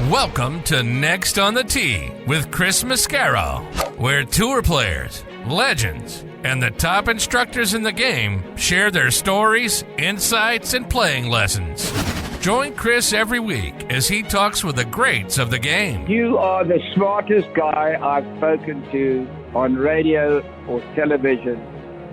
Welcome to Next on the Tee with Chris Mascaro, where tour players, legends, and the top instructors in the game share their stories, insights, and playing lessons. Join Chris every week as he talks with the greats of the game. You are the smartest guy I've spoken to on radio or television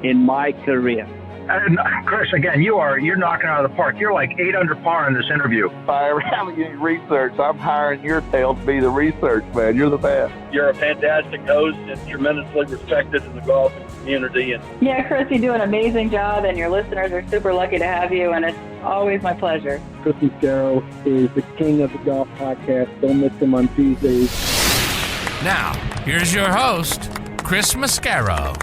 in my career. And Chris, again, you're knocking out of the park. You're like 8 under par in this interview. If I ever have any research, I'm hiring your tail to be the research man. You're the best. You're a fantastic host and tremendously respected in the golf community. Yeah, Chris, you do an amazing job, and your listeners are super lucky to have you, and it's always my pleasure. Chris Mascaro is the king of the golf podcast. Don't miss him on Tuesdays. Now, here's your host, Chris Mascaro.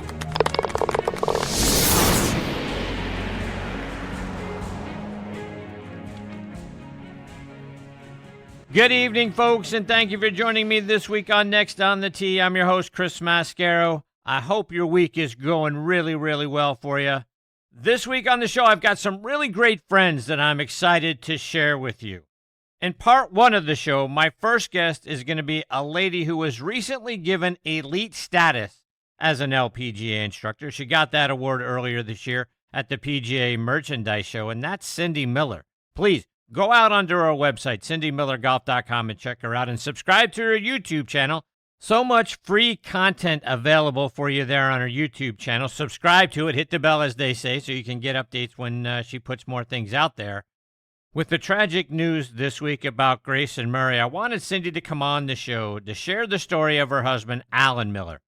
Good evening, folks, and thank you for joining me this week on Next on the Tee. I'm your host, Chris Mascaro. I hope your week is going really, really well for you. This week on the show, I've got some really great friends that I'm excited to share with you. In part one of the show, my first guest is going to be a lady who was recently given elite status as an LPGA instructor. She got that award earlier this year at the PGA Merchandise Show, and that's Cindy Miller. Please, go out onto our website, cindymillergolf.com, and check her out, and subscribe to her YouTube channel. So much free content available for you there on her YouTube channel. Subscribe to it, hit the bell, as they say, so you can get updates when she puts more things out there. With the tragic news this week about Grayson Murray, I wanted Cindy to come on the show to share the story of her husband, Alan Miller.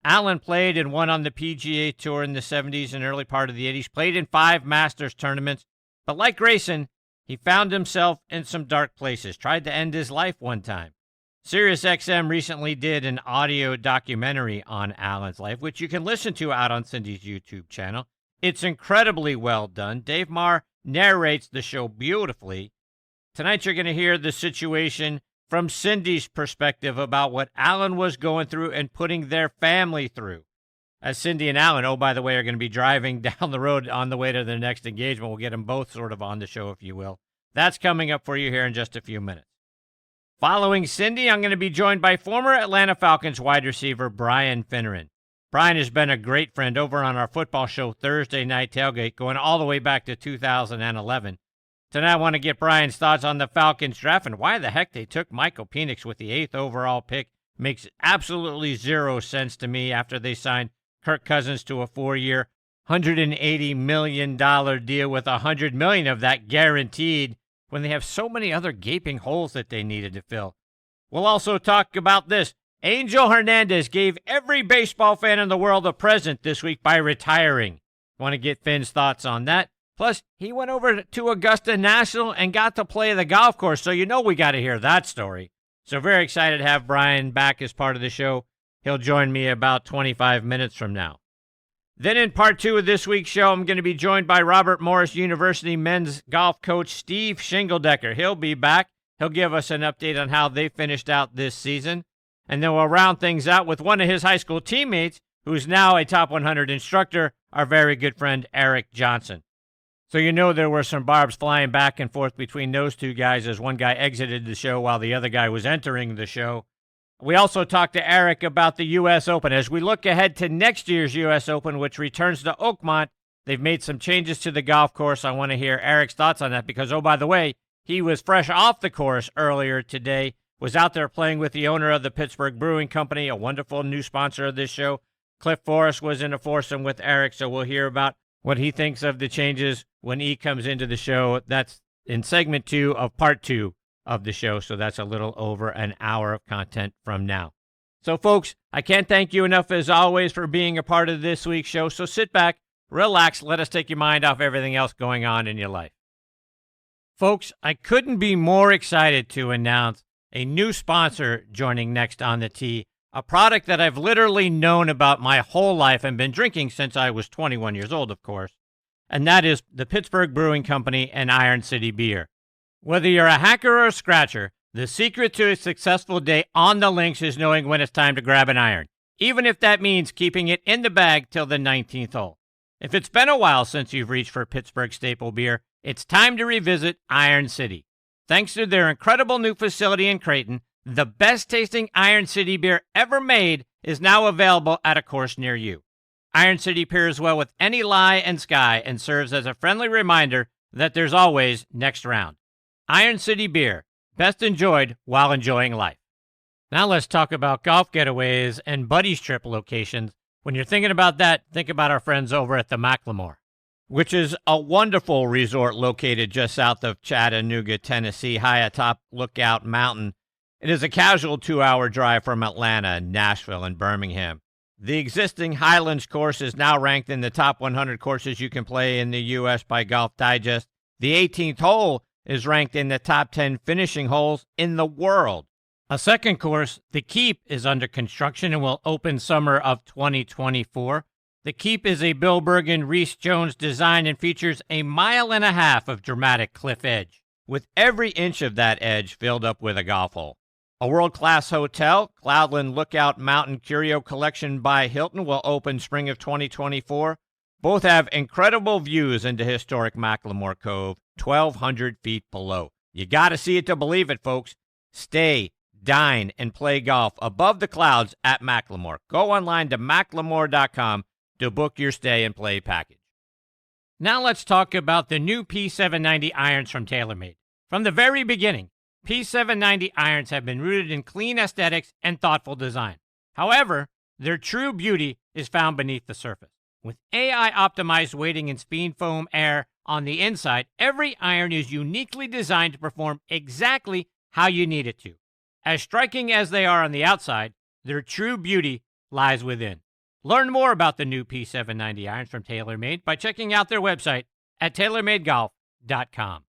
Alan played and won on the PGA Tour in the 70s and early part of the 80s, played in 5 Masters tournaments, but like Grayson, he found himself in some dark places, tried to end his life one time. SiriusXM recently did an audio documentary on Alan's life, which you can listen to out on Cindy's YouTube channel. It's incredibly well done. Dave Marr narrates the show beautifully. Tonight you're going to hear the situation from Cindy's perspective about what Alan was going through and putting their family through. As Cindy and Alan, oh, by the way, are going to be driving down the road on the way to their next engagement. We'll get them both sort of on the show, if you will. That's coming up for you here in just a few minutes. Following Cindy, I'm going to be joined by former Atlanta Falcons wide receiver Brian Finneran. Brian has been a great friend over on our football show Thursday Night Tailgate, going all the way back to 2011. Tonight, I want to get Brian's thoughts on the Falcons draft and why the heck they took Michael Penix with the 8th overall pick. Makes absolutely zero sense to me after they signed Kirk Cousins to a 4-year, $180 million deal with $100 million of that guaranteed when they have so many other gaping holes that they needed to fill. We'll also talk about this. Angel Hernandez gave every baseball fan in the world a present this week by retiring. Want to get Finn's thoughts on that? Plus, he went over to Augusta National and got to play the golf course, so you know we got to hear that story. So very excited to have Brian back as part of the show. He'll join me about 25 minutes from now. Then in part 2 of this week's show, I'm going to be joined by Robert Morris University men's golf coach Steve Shingledecker. He'll be back. He'll give us an update on how they finished out this season. And then we'll round things out with one of his high school teammates, who's now a top 100 instructor, our very good friend Eric Johnson. So you know there were some barbs flying back and forth between those two guys as one guy exited the show while the other guy was entering the show. We also talked to Eric about the U.S. Open. As we look ahead to next year's U.S. Open, which returns to Oakmont, they've made some changes to the golf course. I want to hear Eric's thoughts on that because, oh, by the way, he was fresh off the course earlier today, was out there playing with the owner of the Pittsburgh Brewing Company, a wonderful new sponsor of this show. Cliff Forrest was in a foursome with Eric, so we'll hear about what he thinks of the changes when he comes into the show. That's in segment 2 of part 2. Of the show, so that's a little over an hour of content from now. So, folks, I can't thank you enough, as always, for being a part of this week's show. So sit back, relax, let us take your mind off everything else going on in your life. Folks, I couldn't be more excited to announce a new sponsor joining Next on the Tee, a product that I've literally known about my whole life and been drinking since I was 21 years old, of course, and that is the Pittsburgh Brewing Company and Iron City Beer. Whether you're a hacker or a scratcher, the secret to a successful day on the links is knowing when it's time to grab an iron, even if that means keeping it in the bag till the 19th hole. If it's been a while since you've reached for Pittsburgh staple beer, it's time to revisit Iron City. Thanks to their incredible new facility in Creighton, the best tasting Iron City beer ever made is now available at a course near you. Iron City pairs well with any lie and sky and serves as a friendly reminder that there's always next round. Iron City beer, best enjoyed while enjoying life. Now let's talk about golf getaways and buddies trip locations. When you're thinking about that, think about our friends over at the Macklemore, which is a wonderful resort located just south of Chattanooga, Tennessee, high atop Lookout Mountain. It is a casual 2-hour drive from Atlanta, Nashville, and Birmingham. The existing Highlands course is now ranked in the top 100 courses you can play in the U.S. by Golf Digest. The 18th hole is ranked in the top 10 finishing holes in the world. A second course, The Keep, is under construction and will open summer of 2024. The Keep is a Bill Bergen, Reese Jones design and features a 1.5 miles of dramatic cliff edge, with every inch of that edge filled up with a golf hole. A world-class hotel, Cloudland Lookout Mountain Curio Collection by Hilton, will open spring of 2024. Both have incredible views into historic Macklemore Cove, 1,200 feet below. You got to see it to believe it, folks. Stay, dine, and play golf above the clouds at Macklemore. Go online to macklemore.com to book your stay and play package. Now let's talk about the new P790 irons from TaylorMade. From the very beginning, P790 irons have been rooted in clean aesthetics and thoughtful design. However, their true beauty is found beneath the surface. With AI-optimized weighting and speed foam air on the inside, every iron is uniquely designed to perform exactly how you need it to. As striking as they are on the outside, their true beauty lies within. Learn more about the new P790 irons from TaylorMade by checking out their website at TaylorMadeGolf.com.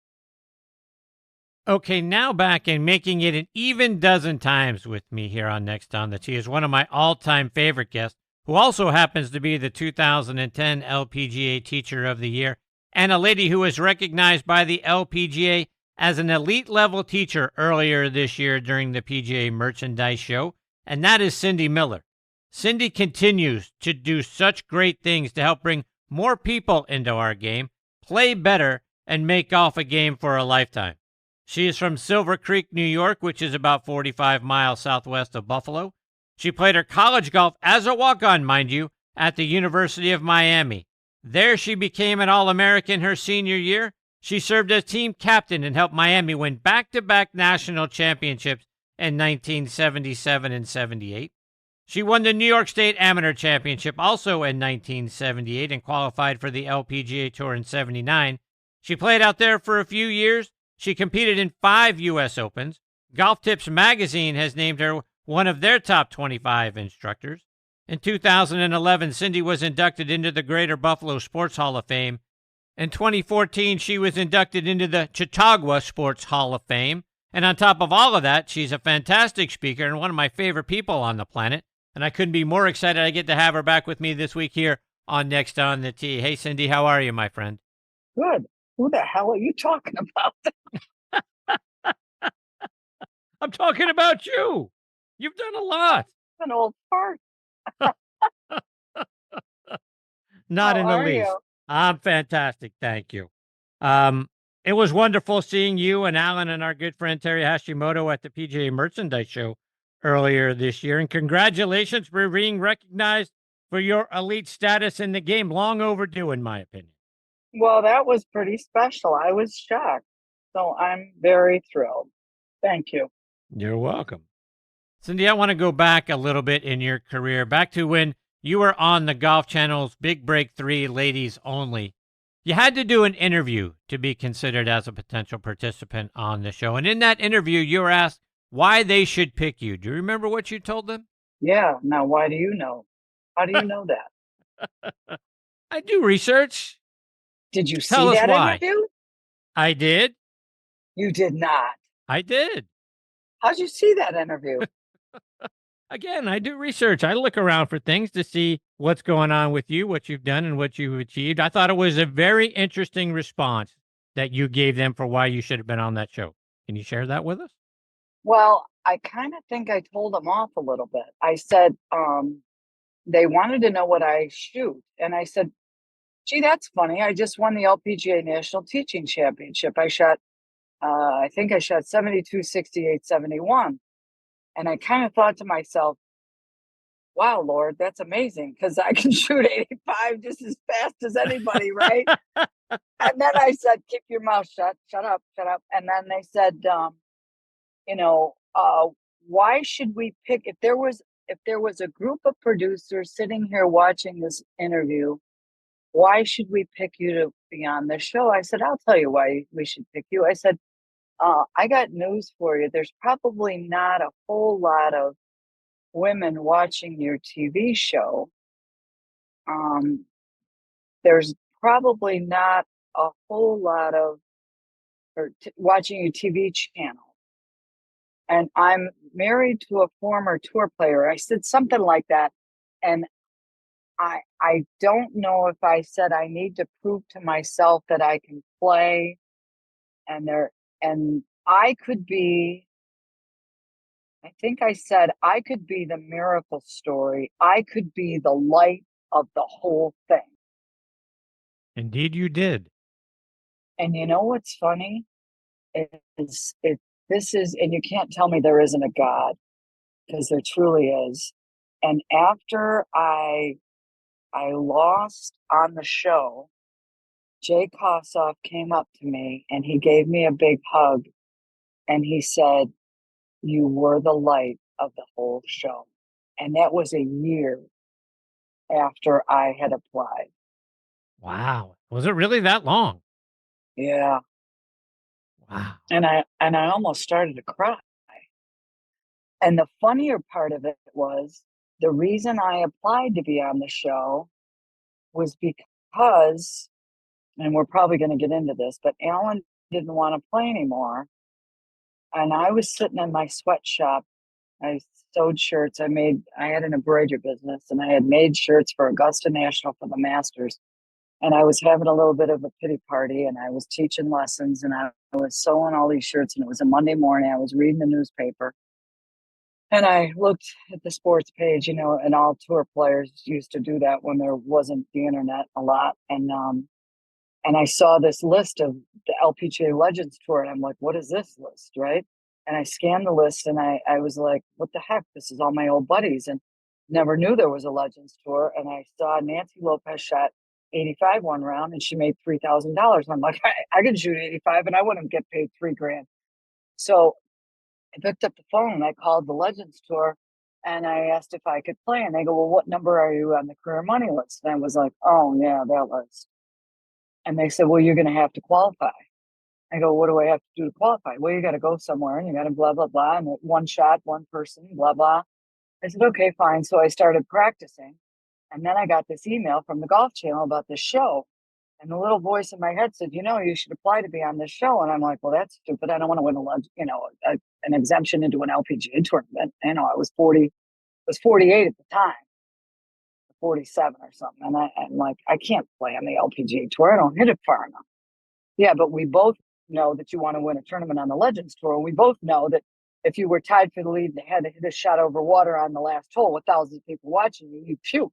Okay, now back and making it an even dozen times with me here on Next on the Tee is one of my all-time favorite guests, who also happens to be the 2010 LPGA Teacher of the Year, and a lady who was recognized by the LPGA as an elite-level teacher earlier this year during the PGA Merchandise Show, and that is Cindy Miller. Cindy continues to do such great things to help bring more people into our game, play better, and make golf a game for a lifetime. She is from Silver Creek, New York, which is about 45 miles southwest of Buffalo. She played her college golf as a walk-on, mind you, at the University of Miami. There she became an All-American her senior year. She served as team captain and helped Miami win back-to-back national championships in 1977 and 78. She won the New York State Amateur Championship also in 1978 and qualified for the LPGA Tour in 79. She played out there for a few years. She competed in 5 U.S. Opens. Golf Tips magazine has named her one of their top 25 instructors. In 2011, Cindy was inducted into the Greater Buffalo Sports Hall of Fame. In 2014, she was inducted into the Chautauqua Sports Hall of Fame. And on top of all of that, she's a fantastic speaker and one of my favorite people on the planet. And I couldn't be more excited I get to have her back with me this week here on Next on the Tee. Hey, Cindy, how are you, my friend? Good. Who the hell are you talking about? I'm talking about you. You've done a lot. An old fart. Not How in the are least. you? I'm fantastic. Thank you. It was wonderful seeing you and Alan and our good friend Terry Hashimoto at the PGA Merchandise Show earlier this year. And congratulations for being recognized for your elite status in the game. Long overdue, in my opinion. Well, that was pretty special. I was shocked. So I'm very thrilled. Thank you. You're welcome. Cindy, I want to go back a little bit in your career, back to when you were on the Golf Channel's Big Break 3 Ladies Only. You had to do an interview to be considered as a potential participant on the show. And in that interview, you were asked why they should pick you. Do you remember what you told them? Yeah. Now, why do you know? How do you know that? I do research. Did you see Tell us that why. interview? I did. You did not. I did. How'd you see that interview? Again, I do research. I look around for things to see what's going on with you, what you've done, and what you've achieved. I thought it was a very interesting response that you gave them for why you should have been on that show. Can you share that with us? Well, I kind of think I told them off a little bit. I said, they wanted to know what I shoot. And I said, gee, that's funny. I just won the LPGA National Teaching Championship. I shot I think I shot 72, 68, 71. And I kind of thought to myself, wow, Lord, that's amazing because I can shoot 85 just as fast as anybody, right? And then I said, keep your mouth shut, shut up. And then they said, you know, why should we pick if there was a group of producers sitting here watching this interview, why should we pick you to be on the show? I said, I'll tell you why we should pick you. I said, I got news for you. There's probably not a whole lot of women watching your TV show. There's probably not a whole lot of watching your TV channel. And I'm married to a former tour player. I said something like that. And I don't know if I said I need to prove to myself that I can play and I could be, I think I said I could be the miracle story. I could be the light of the whole thing. Indeed you did. And you know what's funny? This is, and you can't tell me there isn't a God, because there truly is. And after I lost on the show, Jay Kossoff came up to me and he gave me a big hug and he said, you were the light of the whole show. And that was a year after I had applied. Wow. Was it really that long? Yeah. Wow. And I almost started to cry. And the funnier part of it was the reason I applied to be on the show was because, and we're probably going to get into this, but Alan didn't want to play anymore. And I was sitting in my sweatshop. I sewed shirts. I had an embroidery business and I had made shirts for Augusta National for the Masters. And I was having a little bit of a pity party and I was teaching lessons and I was sewing all these shirts and it was a Monday morning. I was reading the newspaper and I looked at the sports page, you know, and all tour players used to do that when there wasn't the internet a lot. And I saw this list of the LPGA Legends Tour and I'm like, what is this list, right? And I scanned the list and I was like, what the heck? This is all my old buddies and never knew there was a Legends Tour. And I saw Nancy Lopez shot 85 one round and she made $3,000. And I'm like, I could shoot 85 and I wouldn't get paid $3,000. So I picked up the phone and I called the Legends Tour and I asked if I could play. And they go, well, what number are you on the career money list? And I was like, oh yeah, that list. And they said, well, you're going to have to qualify. I go, what do I have to do to qualify? Well, you got to go somewhere and you got to blah, blah, blah. And one shot, one person, blah, blah. I said, okay, fine. So I started practicing. And then I got this email from the Golf Channel about this show. And the little voice in my head said, you know, you should apply to be on this show. And I'm like, well, that's stupid. I don't want to win an exemption into an LPGA tournament. You know, I was 48 at the time, 47 or something. And I'm like, I can't play on the LPGA tour. I don't hit it far enough. Yeah, but we both know that you want to win a tournament on the Legends Tour. We both know that if you were tied for the lead and they had to hit a shot over water on the last hole with thousands of people watching you, you puke.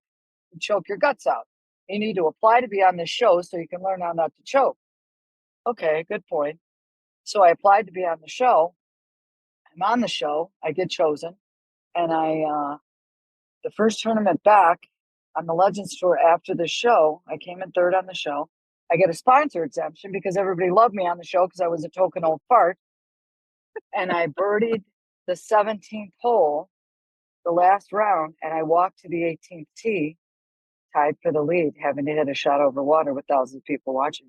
You choke your guts out. You need to apply to be on this show so you can learn how not to choke. Okay, good point. So I applied to be on the show. I'm on the show. I get chosen. And the first tournament back on the Legends Tour after the show, I came in third on the show. I get a sponsor exemption because everybody loved me on the show because I was a token old fart. And I birdied the 17th hole, the last round, and I walked to the 18th tee, tied for the lead, having to hit a shot over water with thousands of people watching.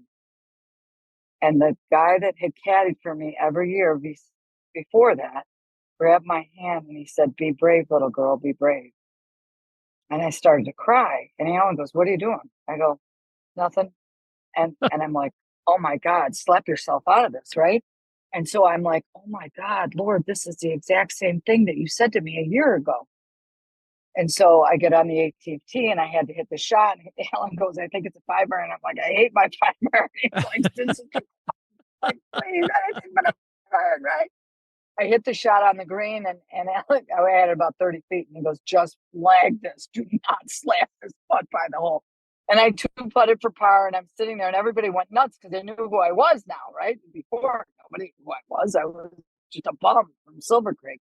And the guy that had caddied for me every year before that grabbed my hand and he said, be brave, little girl, be brave. And I started to cry. And Alan goes, what are you doing? I go, nothing. And I'm like, oh my God, slap yourself out of this, right? And so I'm like, oh my God, Lord, this is the exact same thing that you said to me a year ago. And so I get on the 18th tee and I had to hit the shot. And Alan goes, I think it's a fiver. And I'm like, I hate my fiver. He's like, this is like, please, anything but a fiver, right? I hit the shot on the green and Alan, I had about 30 feet and he goes, just flag this. Do not slap this putt by the hole. And I two putted for par and I'm sitting there and everybody went nuts because they knew who I was now, right? Before, nobody who I was. I was just a bum from Silver Creek.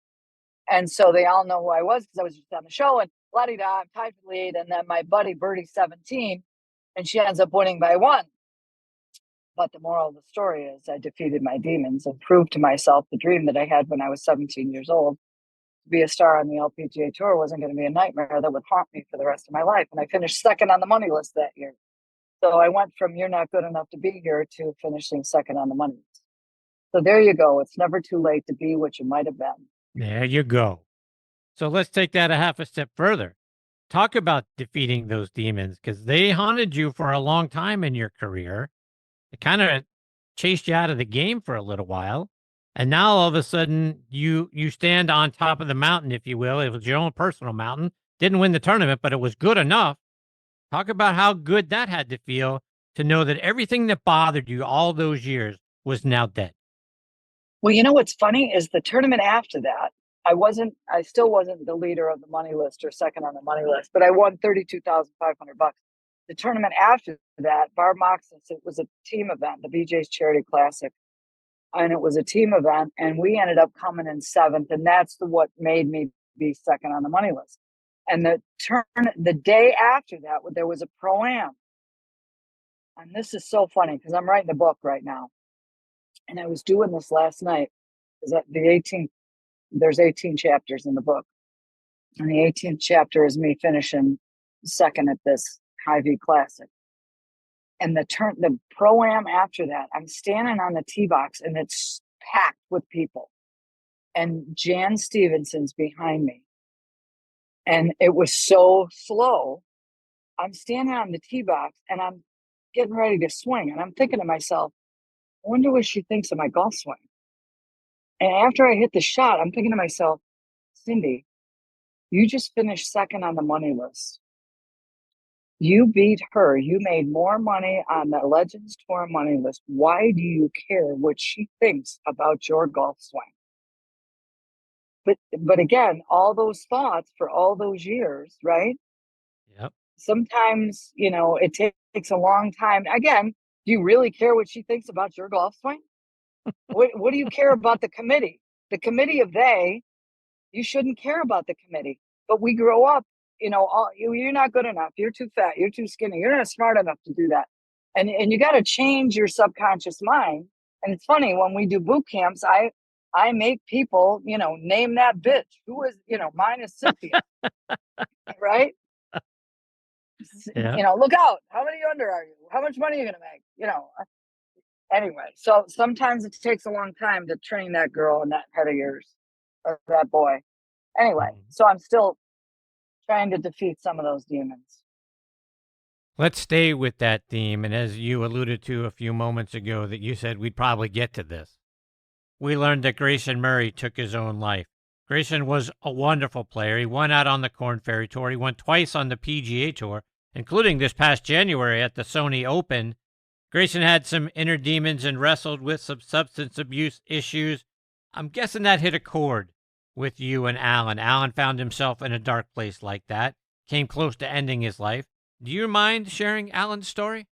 And so they all know who I was because I was just on the show, and la-di-da, I'm tied for the lead. And then my buddy Birdie's 17, and she ends up winning by 1. But the moral of the story is I defeated my demons and proved to myself the dream that I had when I was 17 years old. To be a star on the LPGA Tour wasn't going to be a nightmare that would haunt me for the rest of my life. And I finished second on the money list that year. So I went from you're not good enough to be here to finishing second on the money list. So there you go. It's never too late to be what you might have been. There you go. So let's take that a half a step further. Talk about defeating those demons, because they haunted you for a long time in your career. It kind of chased you out of the game for a little while. And now all of a sudden you stand on top of the mountain, if you will. It was your own personal mountain. Didn't win the tournament, but it was good enough. Talk about how good that had to feel to know that everything that bothered you all those years was now dead. Well, you know what's funny is the tournament after that, I still wasn't the leader of the money list or second on the money list, but I won $32,500. The tournament after that, Barb Moxon, it was a team event, the BJ's Charity Classic. And it was a team event, and we ended up coming in 7th, and that's what made me be second on the money list. And the day after that, there was a pro-am. And this is so funny because I'm writing a book right now. And I was doing this last night. There's 18 chapters in the book. And the 18th chapter is me finishing second at this Hy-Vee Classic. And the pro-am after that, I'm standing on the tee box and it's packed with people. And Jan Stevenson's behind me. And it was so slow. I'm standing on the tee box and I'm getting ready to swing. And I'm thinking to myself, I wonder what she thinks of my golf swing. And after I hit the shot, I'm thinking to myself, Cindy, you just finished second on the money list. You beat her. You made more money on the Legends Tour money list. Why do you care what she thinks about your golf swing? But again, all those thoughts for all those years, right? Yep. Sometimes, it takes a long time. Again, do you really care what she thinks about your golf swing? What do you care about the committee? The committee of you shouldn't care about the committee. But we grow up, you're not good enough. You're too fat. You're too skinny. You're not smart enough to do that. And you got to change your subconscious mind. And it's funny, when we do boot camps, I make people, name that bitch. Who is, mine is Cynthia. Right? Yeah. Look out. How many under are you? How much money are you going to make? Anyway, so sometimes it takes a long time to train that girl in that head of yours, or that boy. Anyway, so I'm still trying to defeat some of those demons. Let's stay with that theme. And as you alluded to a few moments ago, that you said we'd probably get to this. We learned that Grayson Murray took his own life. Grayson was a wonderful player. He won out on the Korn Ferry Tour. He won twice on the PGA Tour, including this past January at the Sony Open. Grayson had some inner demons and wrestled with some substance abuse issues. I'm guessing that hit a chord with you and Alan. Alan found himself in a dark place like that, came close to ending his life. Do you mind sharing Alan's story?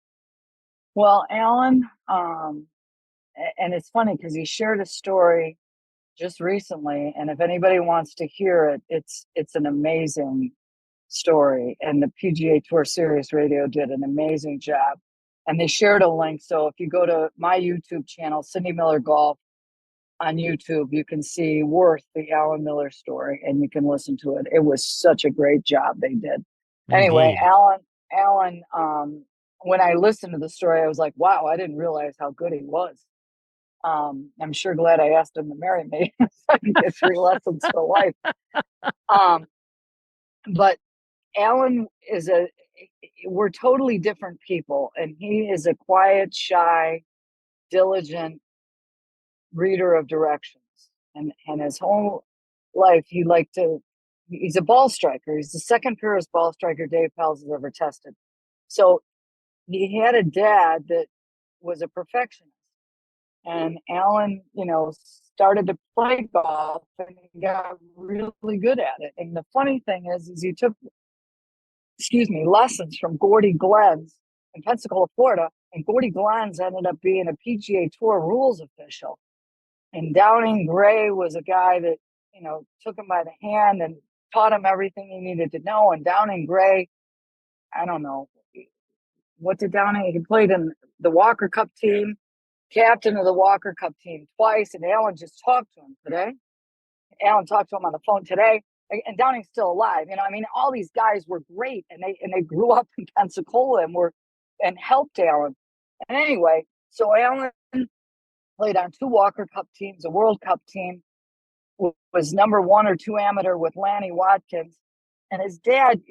Well, Alan, and it's funny because he shared a story just recently, and if anybody wants to hear it, it's an amazing story. And the PGA Tour Sirius Radio did an amazing job. And they shared a link. So if you go to my YouTube channel, Cindy Miller Golf on YouTube, you can see Worth, the Alan Miller story, and you can listen to it. It was such a great job they did. Indeed. Anyway, Alan, when I listened to the story, I was like, wow, I didn't realize how good he was. I'm sure glad I asked him to marry me so I can get 3 lessons for life. But Alan we're totally different people, and he is a quiet, shy, diligent reader of directions. And his whole life, he's a ball striker. He's the second purest ball striker Dave Pels has ever tested. So he had a dad that was a perfectionist. And Alan, started to play golf and he got really good at it. And the funny thing is he took lessons from Gordy Glens in Pensacola, Florida. And Gordy Glens ended up being a PGA Tour rules official. And Downing Gray was a guy that, took him by the hand and taught him everything he needed to know. And Downing Gray, I don't know, what did Downing, he played in the Walker Cup team, captain of the Walker Cup team twice. And Alan just talked to him today. Alan talked to him on the phone today. And Downing's still alive. All these guys were great, and they grew up in Pensacola and helped Alan. And anyway, so Alan played on 2 Walker Cup teams, a World Cup team, was number 1 or 2 amateur with Lanny Watkins. And his dad,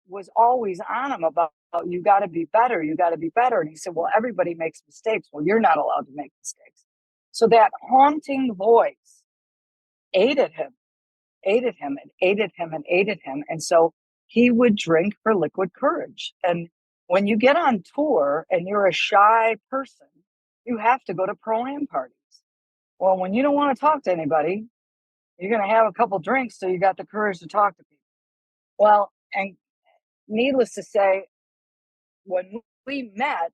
was always on him about, you got to be better. You got to be better. And he said, well, everybody makes mistakes. Well, you're not allowed to make mistakes. So that haunting voice aided him. And so he would drink for liquid courage. And when you get on tour and you're a shy person, you have to go to pro-am parties. Well, when you don't want to talk to anybody, you're going to have a couple drinks so you got the courage to talk to people. Well, and needless to say, when we met,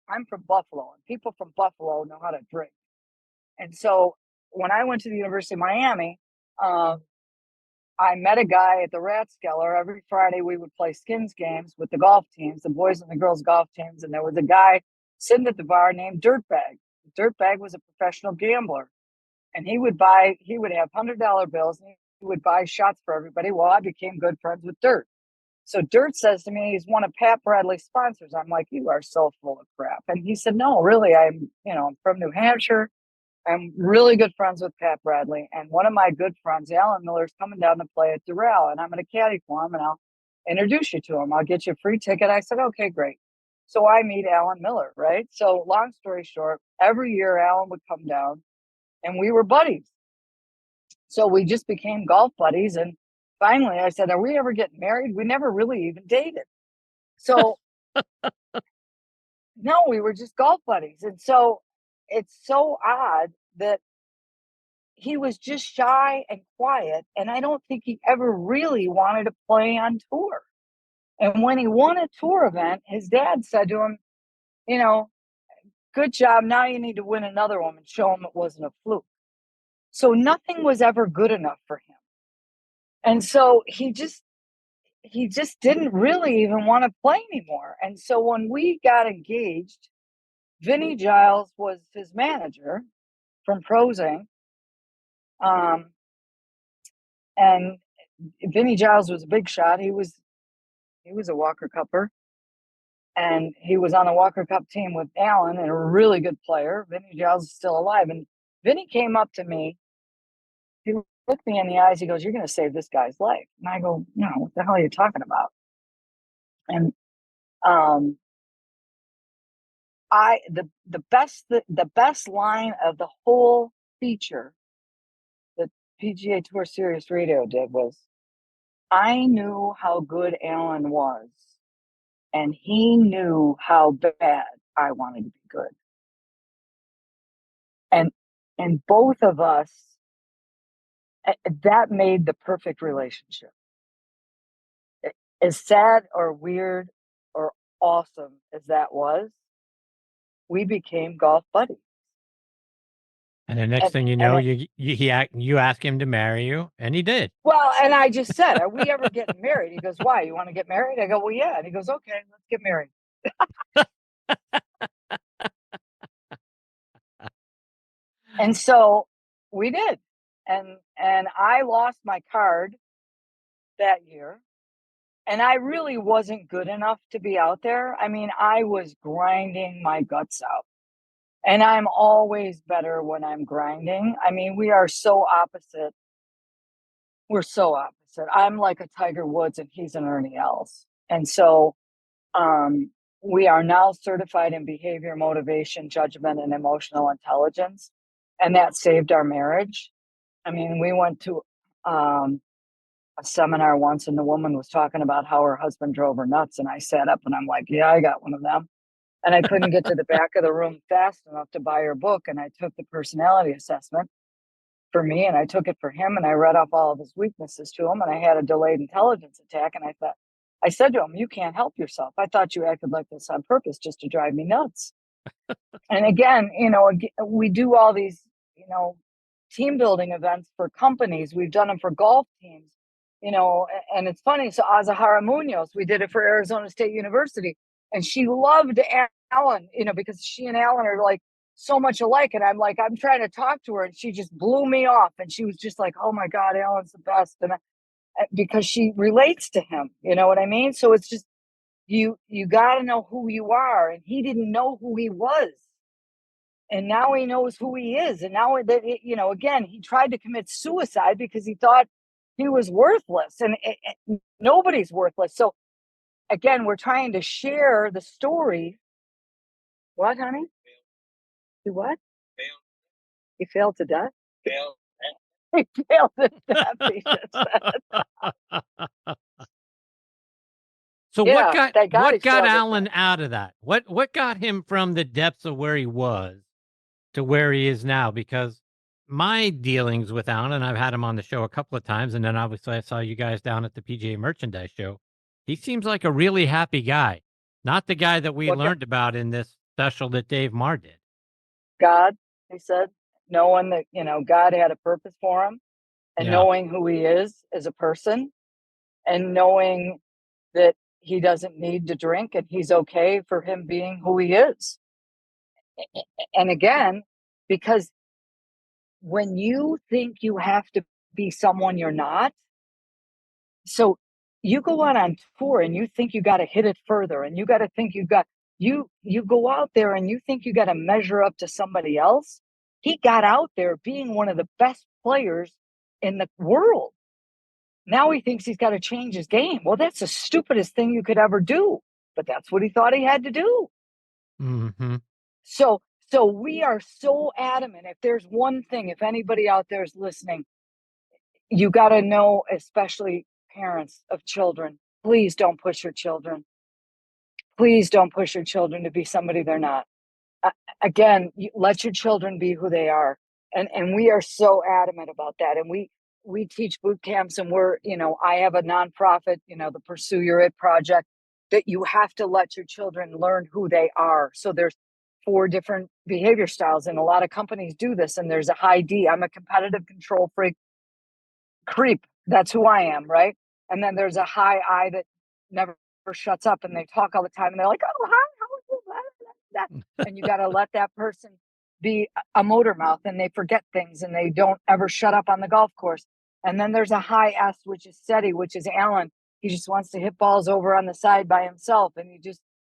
I'm from Buffalo, and people from Buffalo know how to drink. And so when I went to the University of Miami, I met a guy at the Rathskeller. Every Friday we would play skins games with the golf teams, the boys and the girls golf teams. And there was a guy sitting at the bar named Dirtbag. Dirtbag was a professional gambler. And he would have $100 bills, and he would buy shots for everybody. Well, I became good friends with Dirt. So Dirt says to me, he's one of Pat Bradley's sponsors. I'm like, you are so full of crap. And he said, no, really, I'm from New Hampshire. I'm really good friends with Pat Bradley. And one of my good friends, Alan Miller, is coming down to play at Doral. And I'm going to caddy for him, and I'll introduce you to him. I'll get you a free ticket. I said, okay, great. So I meet Alan Miller, right? So long story short, every year Alan would come down, and we were buddies. So we just became golf buddies. And finally I said, are we ever getting married? We never really even dated. So no, we were just golf buddies. And so it's so odd that he was just shy and quiet. And I don't think he ever really wanted to play on tour. And when he won a tour event, his dad said to him, good job. Now you need to win another one and show him it wasn't a fluke. So nothing was ever good enough for him. And so he just didn't really even want to play anymore. And so when we got engaged, Vinny Giles was his manager from Prosing. And Vinny Giles was a big shot. He was a Walker Cupper. And he was on the Walker Cup team with Alan, and a really good player. Vinny Giles is still alive. And Vinny came up to me. He looked me in the eyes. He goes, you're going to save this guy's life. And I go, no, what the hell are you talking about? And the best line of the whole feature that PGA Tour Sirius Radio did was, I knew how good Alan was, and he knew how bad I wanted to be good. And both of us, that made the perfect relationship. As sad or weird or awesome as that was, we became golf buddies. And the next thing you know, you ask him to marry you, and he did. Well, and I just said, are we ever getting married? He goes, why? You want to get married? I go, well, yeah. And he goes, okay, let's get married. And so we did. And I lost my card that year. And I really wasn't good enough to be out there. I mean, I was grinding my guts out. And I'm always better when I'm grinding. I mean, we are so opposite. We're so opposite. I'm like a Tiger Woods and he's an Ernie Els. And so we are now certified in behavior, motivation, judgment, and emotional intelligence. And that saved our marriage. I mean, we went to a seminar once, and the woman was talking about how her husband drove her nuts. And I sat up and I'm like, yeah, I got one of them. And I couldn't get to the back of the room fast enough to buy her book. And I took the personality assessment for me, and I took it for him, and I read off all of his weaknesses to him. And I had a delayed intelligence attack. And I said to him, you can't help yourself. I thought you acted like this on purpose just to drive me nuts. And again, we do all these team building events for companies. We've done them for golf teams, and it's funny. So Azahara Munoz, we did it for Arizona State University, and she loved Alan, because she and Alan are like so much alike. And I'm trying to talk to her, and she just blew me off. And she was just like, oh my God, Alan's the best. And because she relates to him, you know what I mean? So it's just, you got to know who you are. And he didn't know who he was. And now he knows who he is. And now that, again, he tried to commit suicide because he thought he was worthless, and nobody's worthless. So again, we're trying to share the story. What, honey? You what? He failed to death? He failed to death, he just said. So Yeah, what got Alan out of that? What got him from the depths of where he was to where he is now? Because my dealings with Alan, and I've had him on the show a couple of times, and then obviously I saw you guys down at the PGA Merchandise Show. He seems like a really happy guy, not the guy that we learned about in this special that Dave Marr did. God, he said, knowing that, God had a purpose for him, and knowing who he is as a person, and knowing that he doesn't need to drink and he's okay for him being who he is. And again, because when you think you have to be someone you're not, so you go out on tour and you think you got to hit it further, and you got to think you go out there and you think you got to measure up to somebody else. He got out there being one of the best players in the world. Now he thinks he's got to change his game. Well, that's the stupidest thing you could ever do, but that's what he thought he had to do. Mm-hmm. So we are so adamant. If there's one thing, if anybody out there is listening, you got to know, especially parents of children, please don't push your children. Please don't push your children to be somebody they're not. Again, let your children be who they are. And we are so adamant about that. And we teach boot camps, and I have a nonprofit, the Pursue Your It project, that you have to let your children learn who they are. So there's 4 different behavior styles, and a lot of companies do this. And there's a high D. I'm a competitive control freak creep. That's who I am, right? And then there's a high I that never shuts up, and they talk all the time, and they're like, oh, hi, how are you? And you got to let that person be a motor mouth, and they forget things, and they don't ever shut up on the golf course. And then there's a high S, which is steady, which is Alan. He just wants to hit balls over on the side by himself, and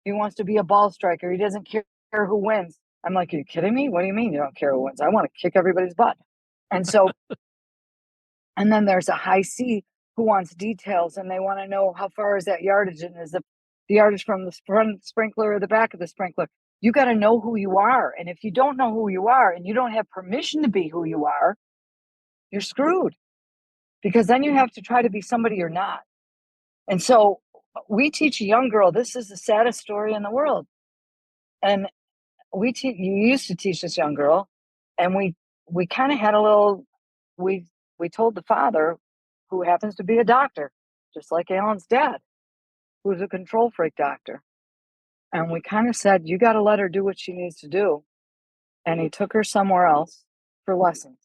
he wants to be a ball striker. He doesn't care who wins. I'm like, are you kidding me? What do you mean you don't care who wins? I want to kick everybody's butt. And so, and then there's a high C who wants details, and they want to know how far is that yardage, and is the yardage from the front sprinkler or the back of the sprinkler. You got to know who you are. And if you don't know who you are, and you don't have permission to be who you are, you're screwed, because then you have to try to be somebody you're not. And so we teach a young girl, this is the saddest story in the world. And you used to teach this young girl, and we kind of had a little, we told the father, who happens to be a doctor, just like Alan's dad, who's a control freak doctor. And we kind of said, you got to let her do what she needs to do. And he took her somewhere else for lessons.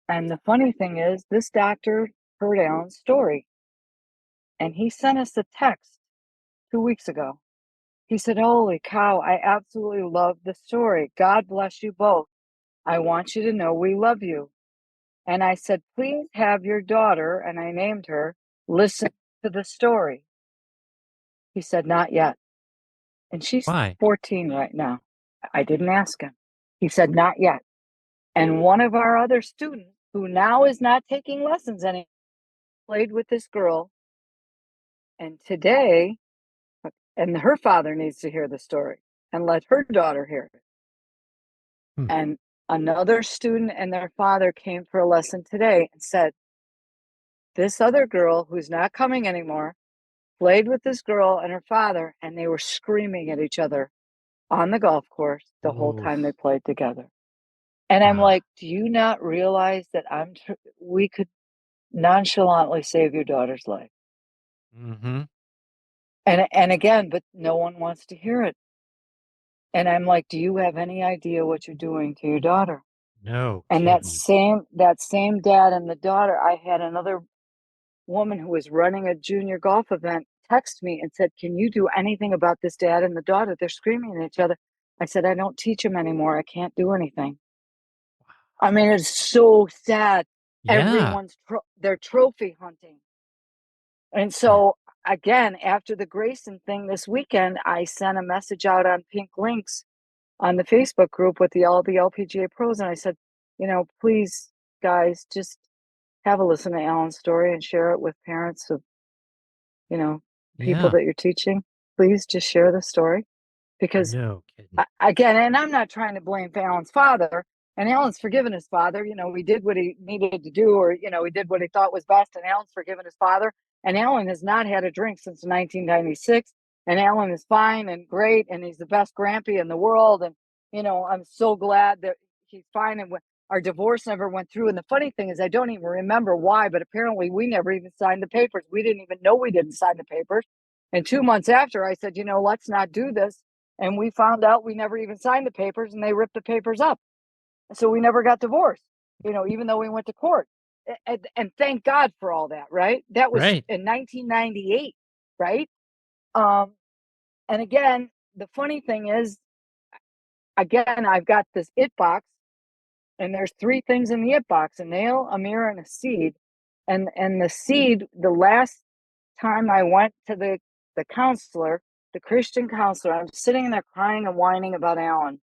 And the funny thing is, this doctor heard Alan's story, and he sent us a text 2 weeks ago. He said, holy cow, I absolutely love the story. God bless you both. I want you to know we love you. And I said, please have your daughter, and I named her, listen to the story. He said, not yet. And she's 14 right now. I didn't ask him. He said, not yet. And one of our other students, who now is not taking lessons anymore, played with this girl. And today, and her father needs to hear the story, and let her daughter hear it. And another student and their father came for a lesson today and said, this other girl who's not coming anymore played with this girl and her father, and they were screaming at each other on the golf course the whole time they played together. And I'm like, do you not realize that we could nonchalantly save your daughter's life? Mm-hmm. And again, but no one wants to hear it. And I'm like, do you have any idea what you're doing to your daughter? No And kidding. that same dad and the daughter, I had another woman who was running a junior golf event text me and said, "Can you do anything about this dad and the daughter? They're screaming at each other." I said, "I don't teach them anymore. I can't do anything." I mean, it's so sad. Yeah. They're trophy hunting. And Yeah. so again, after the Grayson thing this weekend, I sent a message out on Pink Links on the Facebook group with all the LPGA pros, and I said, please, guys, just have a listen to Alan's story and share it with parents of, people Yeah. that you're teaching. Please just share the story, because No kidding. again, and I'm not trying to blame Alan's father, and Alan's forgiven his father. He did what he needed to do, or, he did what he thought was best, and Alan's forgiven his father. And Alan has not had a drink since 1996. And Alan is fine and great, and he's the best grampy in the world. And, I'm so glad that he's fine. And our divorce never went through. And the funny thing is, I don't even remember why, but apparently we never even signed the papers. We didn't even know we didn't sign the papers. And 2 months after, I said, let's not do this. And we found out we never even signed the papers, and they ripped the papers up. So we never got divorced, even though we went to court. And thank God for all that, right? That was Right. in 1998, right? And again, the funny thing is, again, I've got this it box, and there's 3 things in the it box: a nail, a mirror, and a seed. And the seed, the last time I went to the counselor, the Christian counselor, I'm sitting there crying and whining about Alan.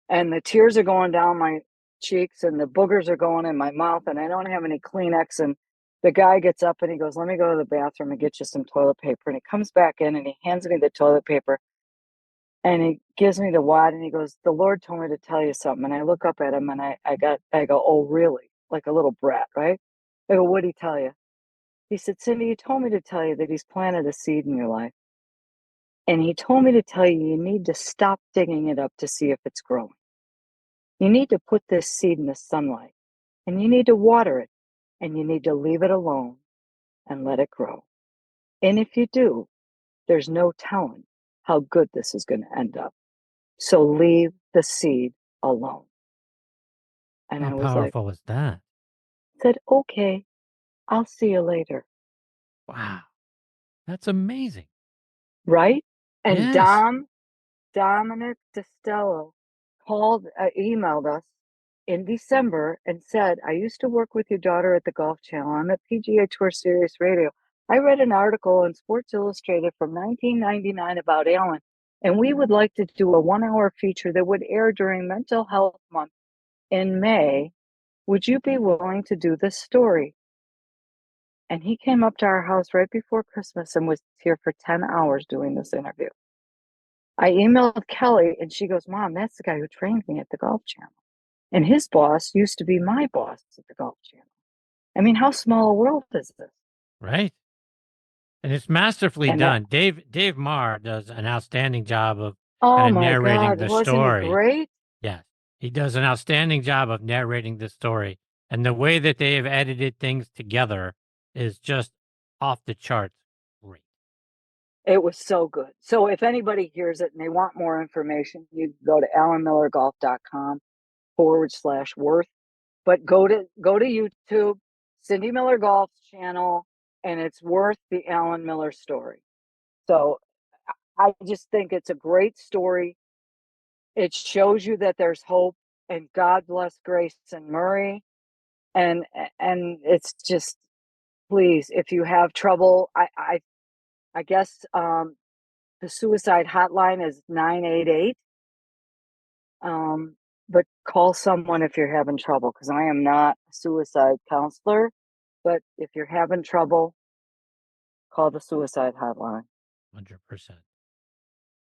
And the tears are going down my cheeks, and the boogers are going in my mouth, and I don't have any Kleenex. And the guy gets up and he goes, "Let me go to the bathroom and get you some toilet paper." And he comes back in and he hands me the toilet paper, and he gives me the wad, and he goes, "The Lord told me to tell you something." And I look up at him, and I go, "Oh, really?" Like a little brat, right? I go, "What'd he tell you?" He said, "Cindy, he told me to tell you that he's planted a seed in your life. And he told me to tell you, you need to stop digging it up to see if it's growing. You need to put this seed in the sunlight, and you need to water it, and you need to leave it alone and let it grow. And if you do, there's no telling how good this is going to end up. So leave the seed alone." And How I was like, powerful is that? said, "Okay, I'll see you later." Wow. That's amazing. Right? And Yes. Dominic Destello emailed us in December and said, "I used to work with your daughter at the Golf Channel on the PGA Tour Series Radio. I read an article in Sports Illustrated from 1999 about Alan, and we would like to do a 1-hour feature that would air during Mental Health Month in May. Would you be willing to do this story?" And he came up to our house right before Christmas and was here for 10 hours doing this interview. I emailed Kelly, and she goes, "Mom, that's the guy who trained me at the Golf Channel. And his boss used to be my boss at the Golf Channel." I mean, how small a world is this? Right. And it's masterfully And that, done. Dave Marr does an outstanding job of kind oh of my narrating God, the wasn't he story. great? Yes. He does an outstanding job of narrating the story. And the way that they have edited things together is just off the charts great. It was so good. So if anybody hears it and they want more information, you can go to alanmillergolf.com/worth. But go to YouTube, Cindy Miller Golf's channel, and it's worth the Alan Miller story. So I just think it's a great story. It shows you that there's hope, and God bless Grayson Murray. And it's just, please, if you have trouble, I guess the suicide hotline is 988. But call someone if you're having trouble, because I am not a suicide counselor. But if you're having trouble, call the suicide hotline. 100%.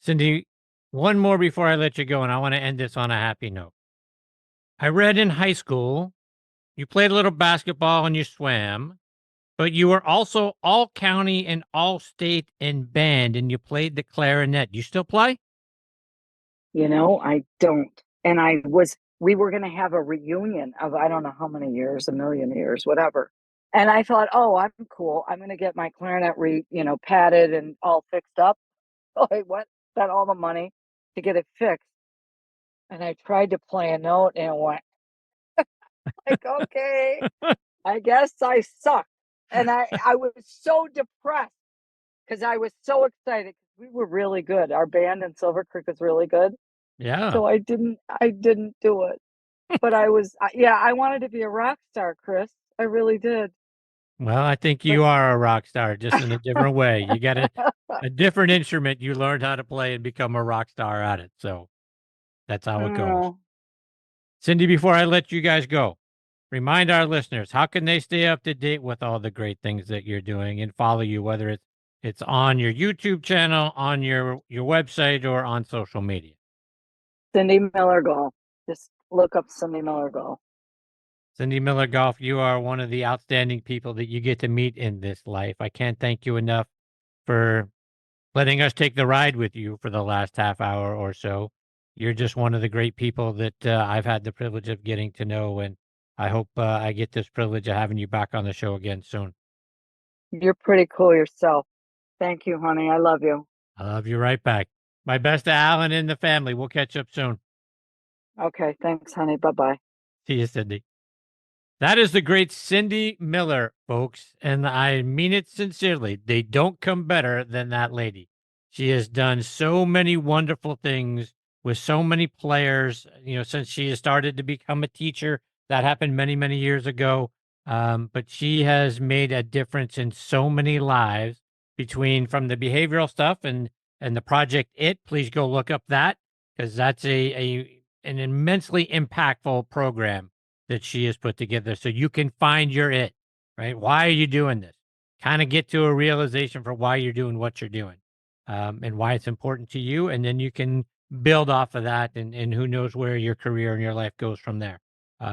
Cindy, one more before I let you go, and I want to end this on a happy note. I read in high school you played a little basketball and you swam, but you were also all county and all state in band, and you played the clarinet. You still play? I don't. And we were going to have a reunion of, I don't know how many years, a million years, whatever. And I thought, oh, I'm cool. I'm going to get my clarinet padded and all fixed up. So I spent all the money to get it fixed. And I tried to play a note and it went like, okay, I guess I suck. And I was so depressed because I was so excited. We were really good. Our band in Silver Creek was really good. Yeah. So I didn't do it. But I wanted to be a rock star, Chris. I really did. Well, I think you are a rock star, just in a different way. You got a different instrument you learned how to play and become a rock star at it. So that's how it goes. Oh. Cindy, before I let you guys go, remind our listeners, how can they stay up to date with all the great things that you're doing and follow you, whether it's on your YouTube channel, on your website, or on social media? Cindy Miller Golf. Just look up Cindy Miller Golf. Cindy Miller Golf, you are one of the outstanding people that you get to meet in this life. I can't thank you enough for letting us take the ride with you for the last half hour or so. You're just one of the great people that I've had the privilege of getting to know, and I hope I get this privilege of having you back on the show again soon. You're pretty cool yourself. Thank you, honey. I love you. I love you right back. My best to Alan and the family. We'll catch up soon. Okay. Thanks, honey. Bye-bye. See you, Cindy. That is the great Cindy Miller, folks, and I mean it sincerely. They don't come better than that lady. She has done so many wonderful things with so many players, since she has started to become a teacher. That happened many, many years ago. But she has made a difference in so many lives from the behavioral stuff and the Project It. Please go look up that, because that's an immensely impactful program that she has put together, so you can find your it, right? Why are you doing this? Kind of get to a realization for why you're doing what you're doing, and why it's important to you. And then you can build off of that, and who knows where your career and your life goes from there.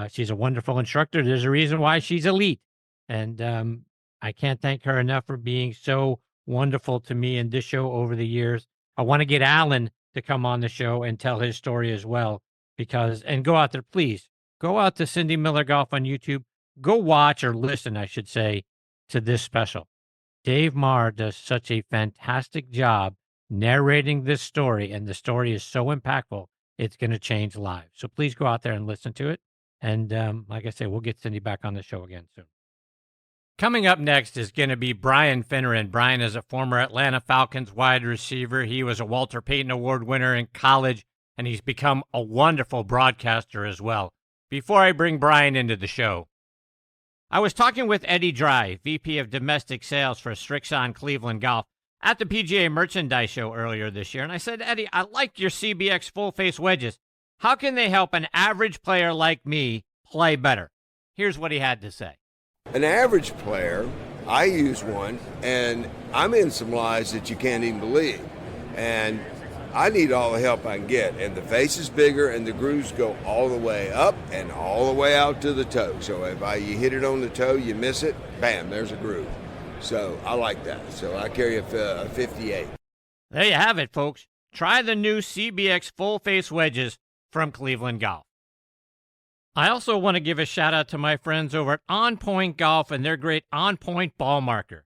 She's a wonderful instructor. There's a reason why she's elite. And I can't thank her enough for being so wonderful to me in this show over the years. I want to get Alan to come on the show and tell his story as well, and go out there, please. Go out to Cindy Miller Golf on YouTube. Go watch, or listen, I should say, to this special. Dave Marr does such a fantastic job narrating this story, and the story is so impactful, it's going to change lives. So please go out there and listen to it. And like I say, we'll get Cindy back on the show again soon. Coming up next is going to be Brian Finneran. Brian is a former Atlanta Falcons wide receiver. He was a Walter Payton Award winner in college, and he's become a wonderful broadcaster as well. Before I bring Brian into the show, I was talking with Eddie Dry, VP of Domestic Sales for Strixon Cleveland Golf, at the PGA Merchandise Show earlier this year. And I said, Eddie, I like your CBX full-face wedges. How can they help an average player like me play better? Here's what he had to say. An average player, I use one, and I'm in some lies that you can't even believe. And I need all the help I can get, and the face is bigger, and the grooves go all the way up and all the way out to the toe. So if you hit it on the toe, you miss it, bam, there's a groove. So I like that. So I carry a 58. There you have it, folks. Try the new CBX full-face wedges from Cleveland Golf. I also want to give a shout-out to my friends over at On Point Golf and their great On Point ball marker.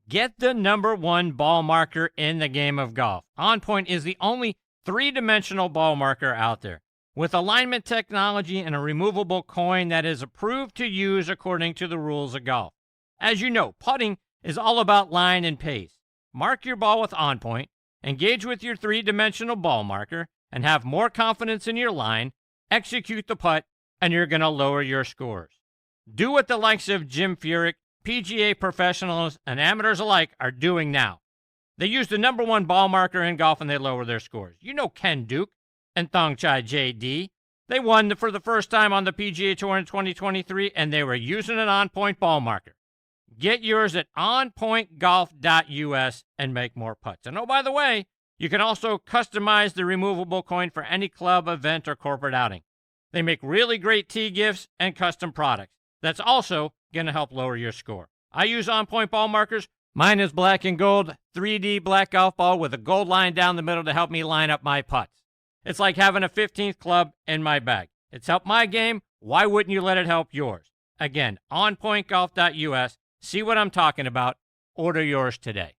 Get the #1 ball marker in the game of golf. On Point is the only three-dimensional ball marker out there, with alignment technology and a removable coin that is approved to use according to the rules of golf. As you know, putting is all about line and pace. Mark your ball with On Point, engage with your three-dimensional ball marker, and have more confidence in your line, execute the putt, and you're going to lower your scores. Do what the likes of Jim Furyk, PGA professionals, and amateurs alike are doing now. They use the #1 ball marker in golf and they lower their scores. You know Ken Duke and Thongchai JD. They won for the first time on the PGA Tour in 2023, and they were using an On Point ball marker. Get yours at onpointgolf.us and make more putts. And oh, by the way, you can also customize the removable coin for any club, event, or corporate outing. They make really great tee gifts and custom products. That's also going to help lower your score. I use On Point ball markers. Mine is black and gold, 3D black golf ball with a gold line down the middle to help me line up my putts. It's like having a 15th club in my bag. It's helped my game. Why wouldn't you let it help yours? Again, onpointgolf.us. See what I'm talking about. Order yours today.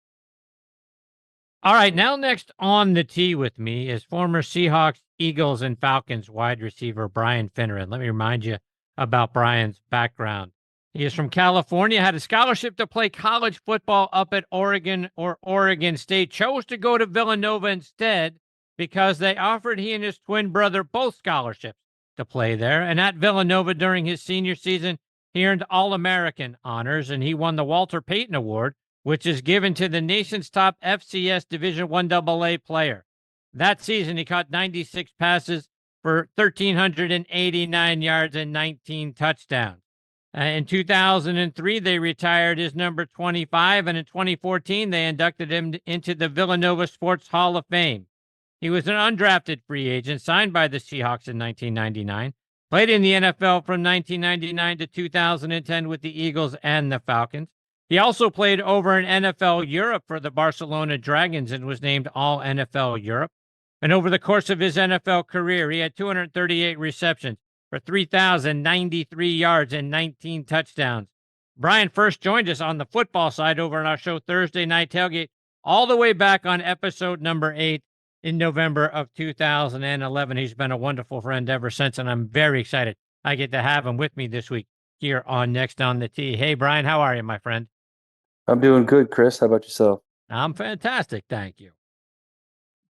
All right, now next on the tee with me is former Seahawks, Eagles, and Falcons wide receiver Brian Finneran. Let me remind you about Brian's background. He is from California, had a scholarship to play college football up at Oregon or Oregon State, chose to go to Villanova instead because they offered he and his twin brother both scholarships to play there. And at Villanova during his senior season, he earned All-American honors, and he won the Walter Payton Award, which is given to the nation's top FCS Division I AA player. That season, he caught 96 passes for 1,389 yards and 19 touchdowns. In 2003, they retired his number 25, and in 2014, they inducted him into the Villanova Sports Hall of Fame. He was an undrafted free agent signed by the Seahawks in 1999, played in the NFL from 1999 to 2010 with the Eagles and the Falcons. He also played over in NFL Europe for the Barcelona Dragons and was named All NFL Europe. And over the course of his NFL career, he had 238 receptions for 3,093 yards and 19 touchdowns. Brian first joined us on the football side over on our show Thursday Night Tailgate, all the way back on episode number 8 in November of 2011. He's been a wonderful friend ever since, and I'm very excited I get to have him with me this week here on Next on the Tee. Hey, Brian, how are you, my friend? I'm doing good, Chris. How about yourself? I'm fantastic, thank you.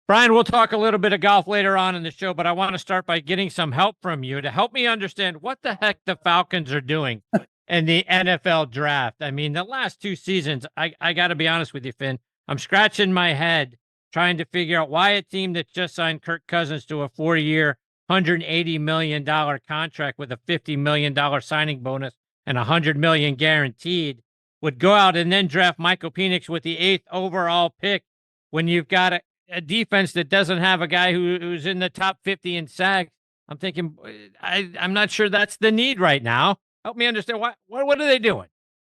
Brian, we'll talk a little bit of golf later on in the show, but I want to start by getting some help from you to help me understand what the heck the Falcons are doing in the NFL draft. I mean, the last 2 seasons, I got to be honest with you, Finn, I'm scratching my head trying to figure out why a team that just signed Kirk Cousins to a 4-year, $180 million contract with a $50 million signing bonus and $100 million guaranteed would go out and then draft Michael Penix with the 8th overall pick when you've got a defense that doesn't have a guy who's in the top 50 in sacks. I'm thinking, I'm not sure that's the need right now. Help me understand what are they doing?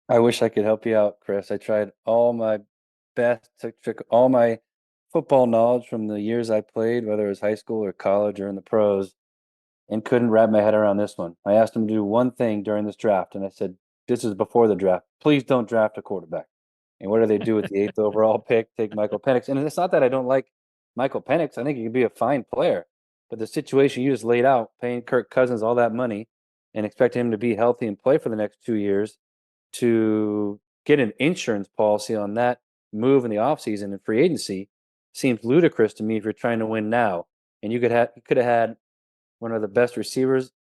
I wish I could help you out, Chris. I tried all my best to trick all my football knowledge from the years I played, whether it was high school or college or in the pros, and couldn't wrap my head around this one. I asked them to do one thing during this draft, and I said, this is before the draft. Please don't draft a quarterback. And what do they do with the 8th overall pick? Take Michael Penix. And it's not that I don't like Michael Penix. I think he can be a fine player. But the situation you just laid out, paying Kirk Cousins all that money and expecting him to be healthy and play for the next 2 years, to get an insurance policy on that move in the offseason and free agency seems ludicrous to me if you're trying to win now. And you could have had one of the best receivers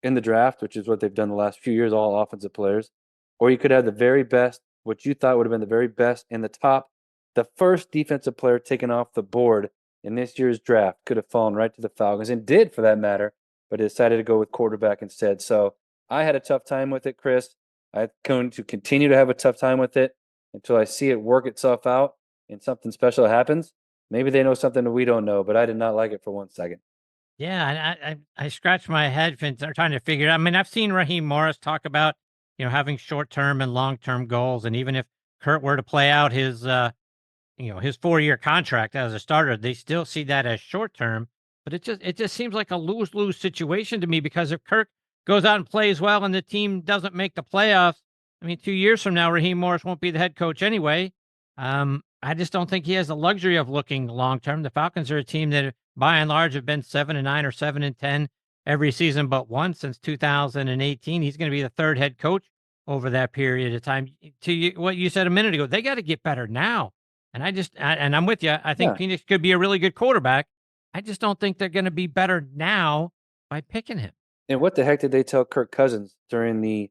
in the draft, which is what they've done the last few years, all offensive players, or you could have the very best, what you thought would have been the very best in the top. The first defensive player taken off the board in this year's draft could have fallen right to the Falcons, and did for that matter, but decided to go with quarterback instead. So I had a tough time with it, Chris. I'm going to continue to have a tough time with it until I see it work itself out and something special happens. Maybe they know something that we don't know, but I did not like it for 1 second. Yeah, I scratched my head trying to figure it out. I mean, I've seen Raheem Morris talk about, having short-term and long-term goals, and even if Kurt were to play out his 4-year contract as a starter, they still see that as short-term. But it just seems like a lose-lose situation to me, because if Kirk goes out and plays well and the team doesn't make the playoffs, I mean, 2 years from now, Raheem Morris won't be the head coach anyway. I just don't think he has the luxury of looking long-term. The Falcons are a team that, by and large, have been 7-9 or 7-10 every season but one since 2018. He's going to be the 3rd head coach over that period of time. To what you said a minute ago, they got to get better now. And I'm with you. I think Penix could be a really good quarterback. I just don't think they're going to be better now by picking him. And what the heck did they tell Kirk Cousins during the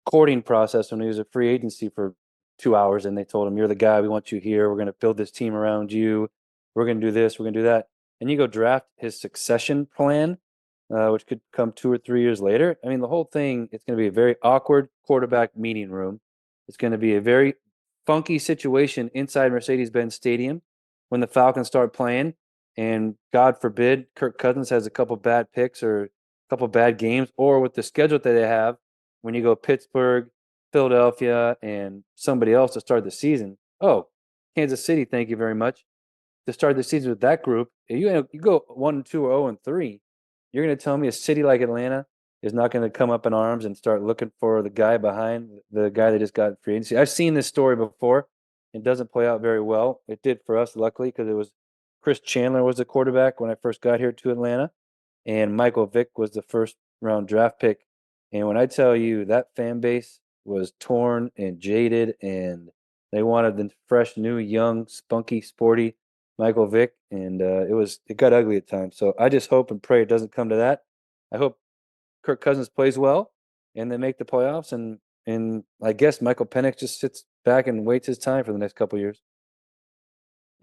courting process when he was a free agency for 2 hours, and they told him, you're the guy, we want you here, we're going to build this team around you, we're going to do this, we're going to do that, and you go draft his succession plan, which could come 2 or 3 years later. I mean, the whole thing, it's going to be a very awkward quarterback meeting room. It's going to be a very funky situation inside Mercedes-Benz Stadium when the Falcons start playing, and God forbid Kirk Cousins has a couple bad picks or a couple bad games, or with the schedule that they have, when you go Pittsburgh, Philadelphia, and somebody else to start the season. Oh, Kansas City, thank you very much. To start the season with that group, you go 1-2 or 0-3. You're going to tell me a city like Atlanta is not going to come up in arms and start looking for the guy behind the guy that just got free agency? I've seen this story before, It doesn't play out very well. It did for us, luckily, because it was Chris Chandler was the quarterback when I first got here to Atlanta, and Michael Vick was the first round draft pick. And when I tell you that fan base was torn and jaded, and they wanted the fresh, new, young, spunky, sporty Michael Vick, and it got ugly at times. So I just hope and pray it doesn't come to that. I hope Kirk Cousins plays well, and they make the playoffs, and I guess Michael Penix just sits back and waits his time for the next couple of years.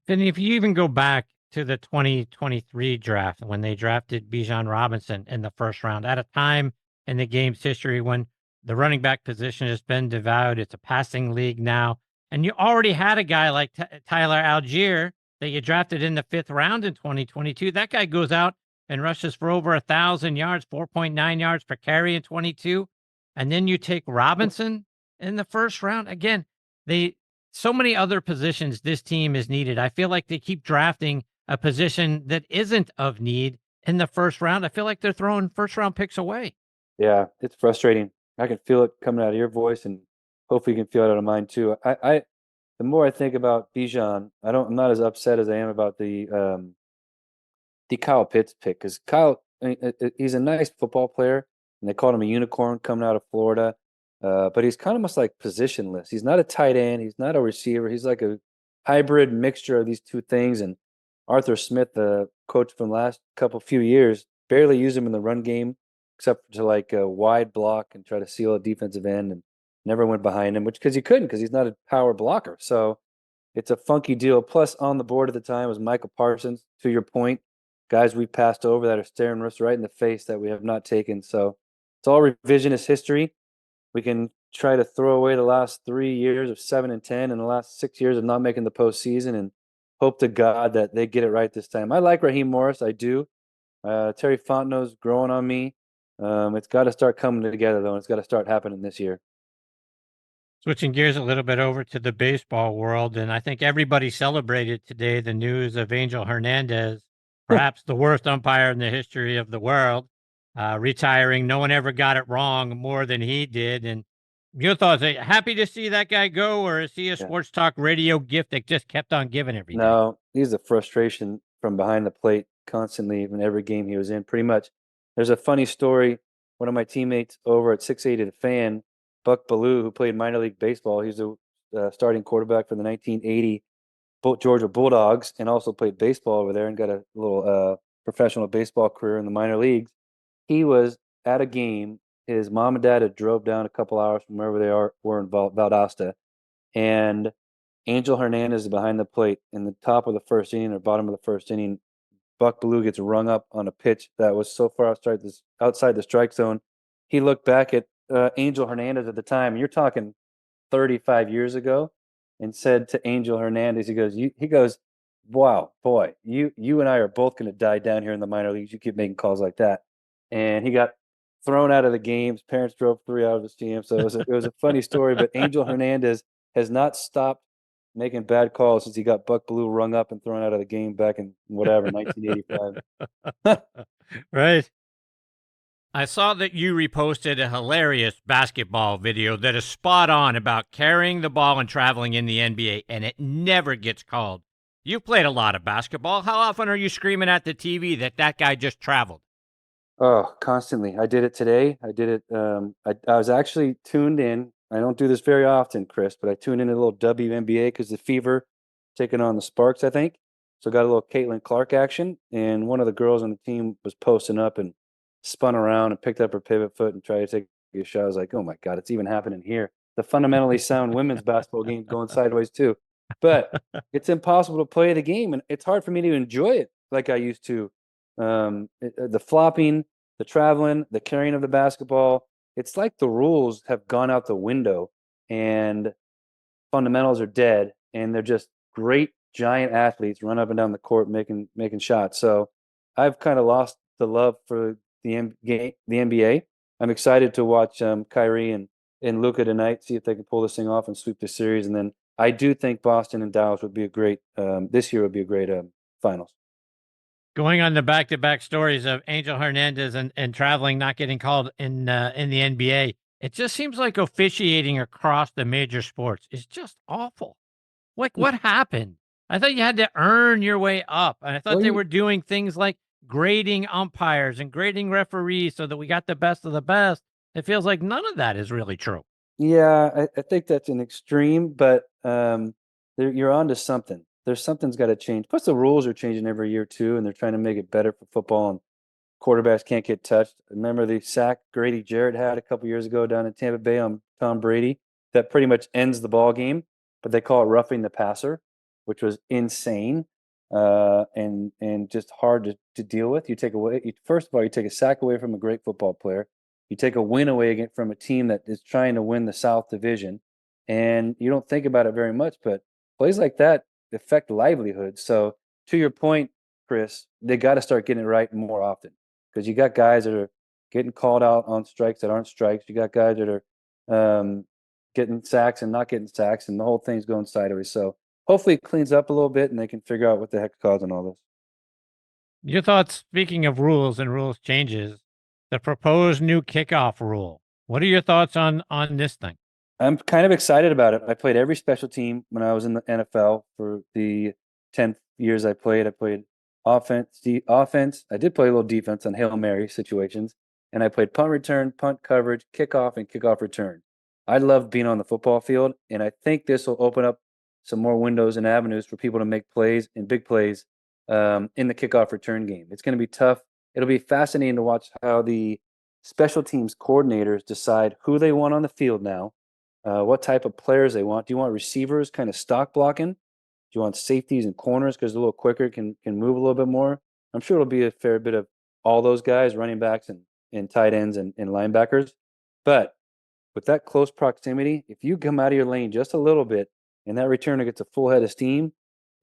Then if you even go back to the 2023 draft, when they drafted Bijan Robinson in the first round, at a time in the game's history when the running back position has been devalued, it's a passing league now, and you already had a guy like Tyler Algier that you drafted in the 5th round in 2022. That guy goes out and rushes for over 1,000 yards, 4.9 yards per carry in 22. And then you take Robinson in the first round. Again, so many other positions this team is needed. I feel like they keep drafting a position that isn't of need in the first round. I feel like they're throwing first-round picks away. Yeah, it's frustrating. I can feel it coming out of your voice, and hopefully you can feel it out of mine too. The more I think about Bijan, I'm not as upset as I am about the Kyle Pitts pick, because Kyle, he's a nice football player, and they called him a unicorn coming out of Florida. But he's kind of almost like positionless. He's not a tight end. He's not a receiver. He's like a hybrid mixture of these two things. And Arthur Smith, the coach from the last few years, barely used him in the run game, except to like a wide block and try to seal a defensive end, and never went behind him, because he couldn't, because he's not a power blocker. So it's a funky deal. Plus, on the board at the time was Michael Parsons, to your point, guys we passed over that are staring us right in the face that we have not taken. So it's all revisionist history. We can try to throw away the last 3 years of 7-10 and the last 6 years of not making the postseason, and hope to God that they get it right this time. I like Raheem Morris. I do. Terry Fontenot's growing on me. It's got to start coming together, though, and it's got to start happening this year. Switching gears a little bit over to the baseball world, and I think everybody celebrated today the news of Angel Hernandez, perhaps the worst umpire in the history of the world, retiring. No one ever got it wrong more than he did. And your thoughts, are you happy to see that guy go, or is he a sports talk radio gift that just kept on giving every day? No, he's a frustration from behind the plate constantly in every game he was in, pretty much. There's a funny story. One of my teammates over at 680 The Fan, Buck Ballou, who played minor league baseball, he's a starting quarterback for the 1980 Georgia Bulldogs, and also played baseball over there and got a little professional baseball career in the minor leagues. He was at a game. His mom and dad had drove down a couple hours from wherever they were in Valdosta, and Angel Hernandez is behind the plate in the top of the first inning or bottom of the first inning. Buck Ballou gets rung up on a pitch that was so far outside the strike zone. He looked back at Angel Hernandez at the time, and you're talking 35 years ago, and said to Angel Hernandez, he goes, wow, boy, you and I are both going to die down here in the minor leagues. You keep making calls like that. And he got thrown out of the game. His parents drove 3 hours to see him. So it was a funny story. But Angel Hernandez has not stopped making bad calls since he got Buck Ballou rung up and thrown out of the game back in 1985. Right. I saw that you reposted a hilarious basketball video that is spot on about carrying the ball and traveling in the NBA, and it never gets called. You've played a lot of basketball. How often are you screaming at the TV that guy just traveled? Oh, constantly. I did it today. I did it. I was actually tuned in. I don't do this very often, Chris, but I tuned in a little WNBA because the Fever taking on the Sparks, I think. So got a little Caitlin Clark action, and one of the girls on the team was posting up and spun around and picked up her pivot foot and tried to take a shot. I was like, oh my God, it's even happening here. The fundamentally sound women's basketball game going sideways too. But it's impossible to play the game, and it's hard for me to enjoy it like I used to. The flopping, the traveling, the carrying of the basketball, it's like the rules have gone out the window and fundamentals are dead, and they're just great giant athletes run up and down the court making shots. So I've kind of lost the love for the NBA. I'm excited to watch Kyrie and Luka tonight, see if they can pull this thing off and sweep the series. And then I do think Boston and Dallas would be a great this year would be a great finals. Going on the back-to-back stories of Angel Hernandez and traveling, not getting called in the NBA, it just seems like officiating across the major sports is just awful. What happened? I thought you had to earn your way up. And I thought they were doing things like grading umpires and grading referees so that we got the best of the best. It feels like none of that is really true. Yeah, I think that's an extreme, but you're onto something. Something's got to change. Plus, the rules are changing every year too, and they're trying to make it better for football. And quarterbacks can't get touched. Remember the sack Grady Jarrett had a couple years ago down in Tampa Bay on Tom Brady that pretty much ends the ball game, but they call it roughing the passer, which was insane and just hard to deal with. You take away first of all, you take a sack away from a great football player. You take a win away from a team that is trying to win the South Division, and you don't think about it very much, but plays like that affect livelihoods. So to your point, Chris, they got to start getting it right more often because you got guys that are getting called out on strikes that aren't strikes. You got guys that are getting sacks and not getting sacks, and the whole thing's going sideways. So hopefully it cleans up a little bit and they can figure out what the heck's causing all this. Your thoughts, speaking of rules and rules changes, the proposed new kickoff rule. What are your thoughts on this thing? I'm kind of excited about it. I played every special team when I was in the NFL for the 10 years I played. I played offense. I did play a little defense on Hail Mary situations, and I played punt return, punt coverage, kickoff, and kickoff return. I love being on the football field, and I think this will open up some more windows and avenues for people to make plays and big plays in the kickoff return game. It's going to be tough. It'll be fascinating to watch how the special teams coordinators decide who they want on the field now, what type of players they want. Do you want receivers kind of stock blocking? Do you want safeties and corners because they're a little quicker, can move a little bit more? I'm sure it'll be a fair bit of all those guys, running backs and tight ends and linebackers. But with that close proximity, if you come out of your lane just a little bit and that returner gets a full head of steam,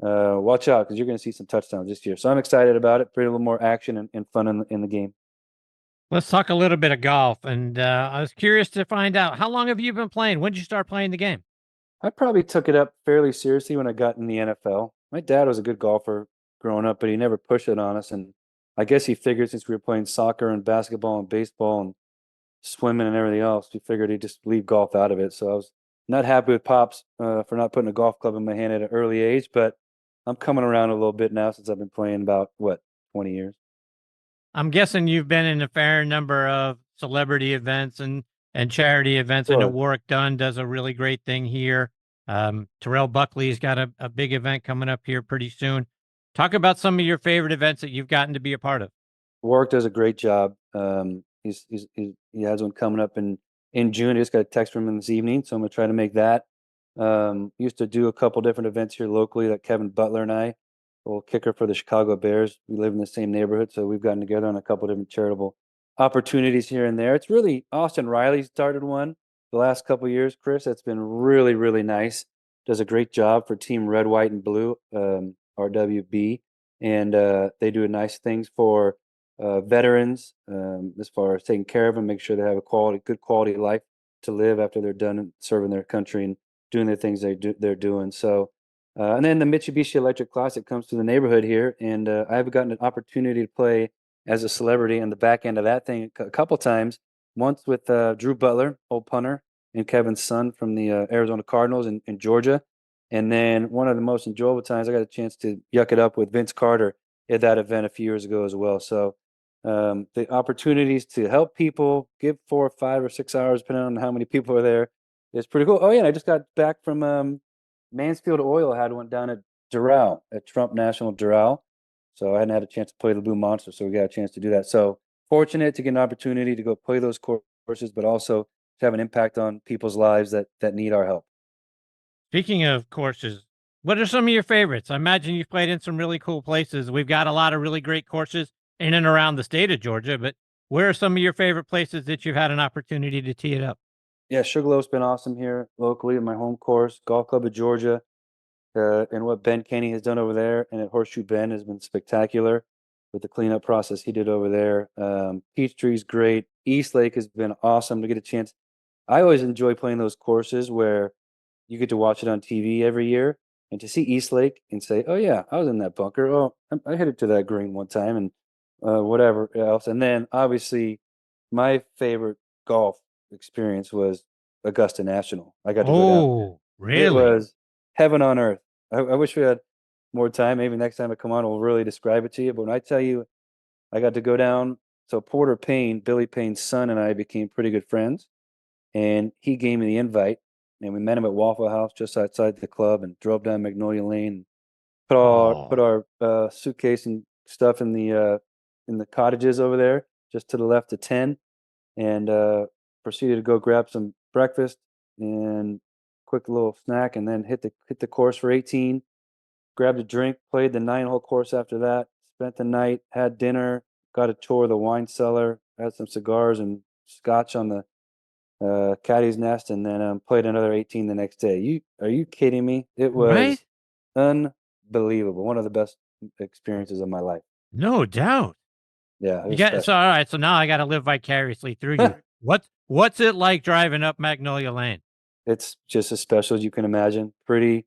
watch out because you're going to see some touchdowns this year. So I'm excited about it. Bring a little more action and fun in the game. Let's talk a little bit of golf. And I was curious to find out, how long have you been playing? When did you start playing the game? I probably took it up fairly seriously when I got in the NFL. My dad was a good golfer growing up, but he never pushed it on us. And I guess he figured since we were playing soccer and basketball and baseball and swimming and everything else, he figured he'd just leave golf out of it. So I was not happy with Pops for not putting a golf club in my hand at an early age, but I'm coming around a little bit now since I've been playing about, 20 years. I'm guessing you've been in a fair number of celebrity events and charity events. Sure. I know Warwick Dunn does a really great thing here. Terrell Buckley's got a big event coming up here pretty soon. Talk about some of your favorite events that you've gotten to be a part of. Warwick does a great job. He has one coming up in June. I just got a text from him this evening, so I'm gonna try to make that. Used to do a couple different events here locally that Kevin Butler and I, old kicker for the Chicago Bears. We live in the same neighborhood, so we've gotten together on a couple different charitable opportunities here and there. It's really Austin Riley started one the last couple of years, Chris. That's been really, really nice. Does a great job for Team Red, White, and Blue, RWB, and they do nice things for veterans as far as taking care of them, make sure they have a good quality life to live after they're done serving their country and doing the things they're doing. So, and then the Mitsubishi Electric Classic comes to the neighborhood here, and I've gotten an opportunity to play as a celebrity on the back end of that thing a couple times. Once with Drew Butler, old punter, and Kevin's son from the Arizona Cardinals in Georgia. And then one of the most enjoyable times I got a chance to yuck it up with Vince Carter at that event a few years ago as well. So the opportunities to help people, give 4 or 5 or 6 hours, depending on how many people are there, is pretty cool. Oh yeah, and I just got back from Mansfield Oil. I had one down at Doral, at Trump National Doral. So I hadn't had a chance to play the Blue Monster, so we got a chance to do that. So fortunate to get an opportunity to go play those courses, but also to have an impact on people's lives that need our help. Speaking of courses, what are some of your favorites? I imagine you've played in some really cool places. We've got a lot of really great courses in and around the state of Georgia, but where are some of your favorite places that you've had an opportunity to tee it up? Yeah, Sugarloaf's been awesome here locally at my home course, Golf Club of Georgia, and what Ben Kenny has done over there and at Horseshoe Bend has been spectacular with the cleanup process he did over there. Peachtree's great. East Lake has been awesome to get a chance. I always enjoy playing those courses where you get to watch it on TV every year and to see East Lake and say, oh yeah, I was in that bunker. Oh, I hit it to that green one time and whatever else. And then obviously my favorite golf experience was Augusta National. I got to go down. Oh, really? It was heaven on earth. I wish we had more time. Maybe next time I come on, we'll really describe it to you. But when I tell you, I got to go down. So Porter Payne, Billy Payne's son, and I became pretty good friends. And he gave me the invite. And we met him at Waffle House just outside the club and drove down Magnolia Lane. Put our suitcase and stuff in the cottages over there, just to the left of 10, and proceeded to go grab some breakfast and quick little snack, and then hit the course for 18. Grabbed a drink, played the 9-hole course after that. Spent the night, had dinner, got a tour of the wine cellar, had some cigars and scotch on the caddy's nest, and then played another 18 the next day. Are you kidding me? It was unbelievable. One of the best experiences of my life. No doubt. Yeah. So all right. So now I got to live vicariously through you. What's it like driving up Magnolia Lane? It's just as special as you can imagine. Pretty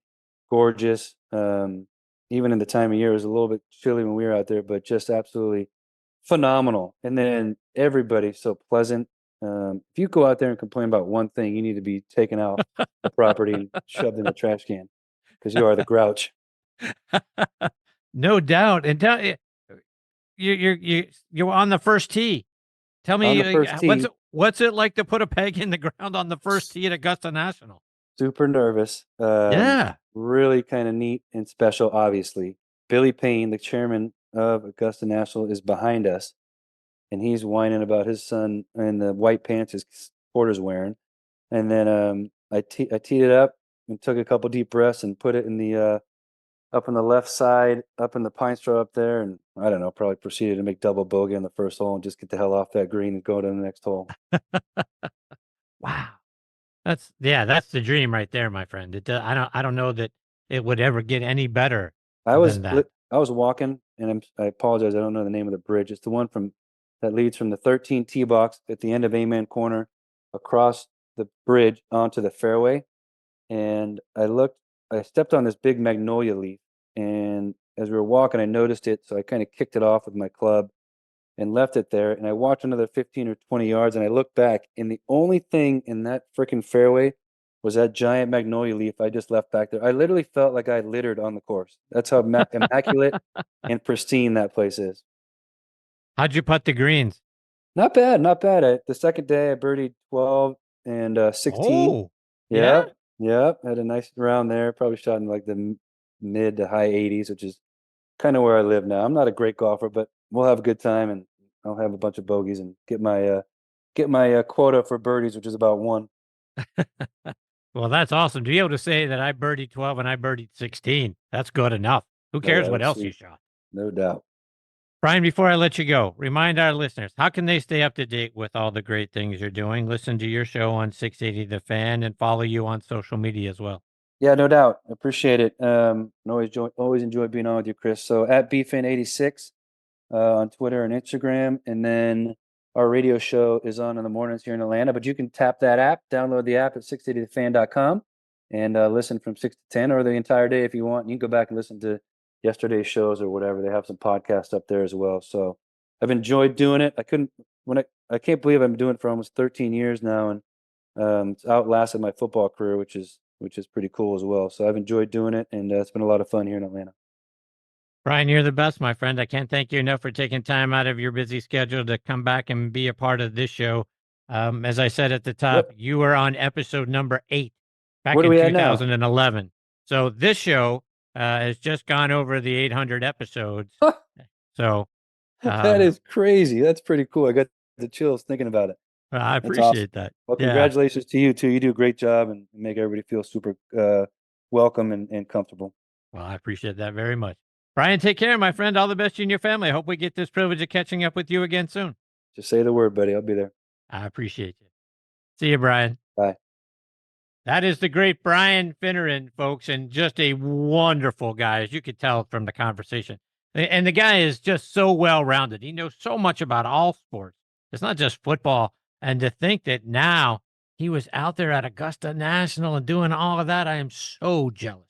gorgeous. Even in the time of year, it was a little bit chilly when we were out there, but just absolutely phenomenal. And then everybody so pleasant. If you go out there and complain about one thing, you need to be taken out the property and shoved in the trash can, because you are the grouch. No doubt. And you're on the first tee. Tell me, what's it like to put a peg in the ground on the first tee at Augusta National? Super nervous. Yeah. Really kind of neat and special, obviously. Billy Payne, the chairman of Augusta National, is behind us, and he's whining about his son and the white pants his Porter's wearing. And then I teed it up and took a couple deep breaths and put it in the up on the left side, up in the pine straw up there, and I don't know, probably proceeded to make double bogey on the first hole and just get the hell off that green and go to the next hole. Wow. That's the dream right there, my friend. I don't know that it would ever get any better. I was walking, and I apologize, I don't know the name of the bridge. It's the one that leads from the 13 tee box at the end of Amen Corner across the bridge onto the fairway. And I stepped on this big magnolia leaf, and as we were walking, I noticed it, so I kind of kicked it off with my club and left it there. And I walked another 15 or 20 yards, and I looked back, and the only thing in that freaking fairway was that giant magnolia leaf I just left back there. I literally felt like I littered on the course. That's how immaculate and pristine that place is. How'd you putt the greens? Not bad. The second day, I birdied 12 and 16. Oh, yeah. Had a nice round there. Probably shot in like the mid to high 80s, which is kind of where I live now. I'm not a great golfer, but we'll have a good time, and I'll have a bunch of bogeys and get my quota for birdies, which is about 1. Well, that's awesome. To be able to say that I birdied 12 and I birdied 16, that's good enough. Who cares what else you shot? No doubt. Brian, before I let you go, remind our listeners, how can they stay up to date with all the great things you're doing? Listen to your show on 680 The Fan and follow you on social media as well. Yeah, no doubt. Appreciate it. Always enjoy being on with you, Chris. So at BFan86 on Twitter and Instagram, and then our radio show is on in the mornings here in Atlanta. But you can tap that app, download the app at 680thefan.com, and listen from 6 to 10 or the entire day if you want. You can go back and listen to yesterday's shows or whatever. They have some podcasts up there as well. So I've enjoyed doing it. I can't believe I've been doing it for almost 13 years now, and it's outlasted my football career, which is pretty cool as well. So I've enjoyed doing it, and it's been a lot of fun here in Atlanta. Brian, you're the best, my friend. I can't thank you enough for taking time out of your busy schedule to come back and be a part of this show. As I said at the top, you were on episode number 8 back in 2011. So this show has just gone over the 800 episodes. So that is crazy. That's pretty cool. I got the chills thinking about it. I appreciate that. Well, congratulations to you too. You do a great job and make everybody feel super welcome and comfortable. Well, I appreciate that very much. Brian, take care, my friend. All the best to you and your family. I hope we get this privilege of catching up with you again soon. Just say the word, buddy. I'll be there. I appreciate you. See you, Brian. Bye. That is the great Brian Finneran, folks, and just a wonderful guy, as you could tell from the conversation. And the guy is just so well-rounded. He knows so much about all sports. It's not just football. And to think that now he was out there at Augusta National and doing all of that, I am so jealous.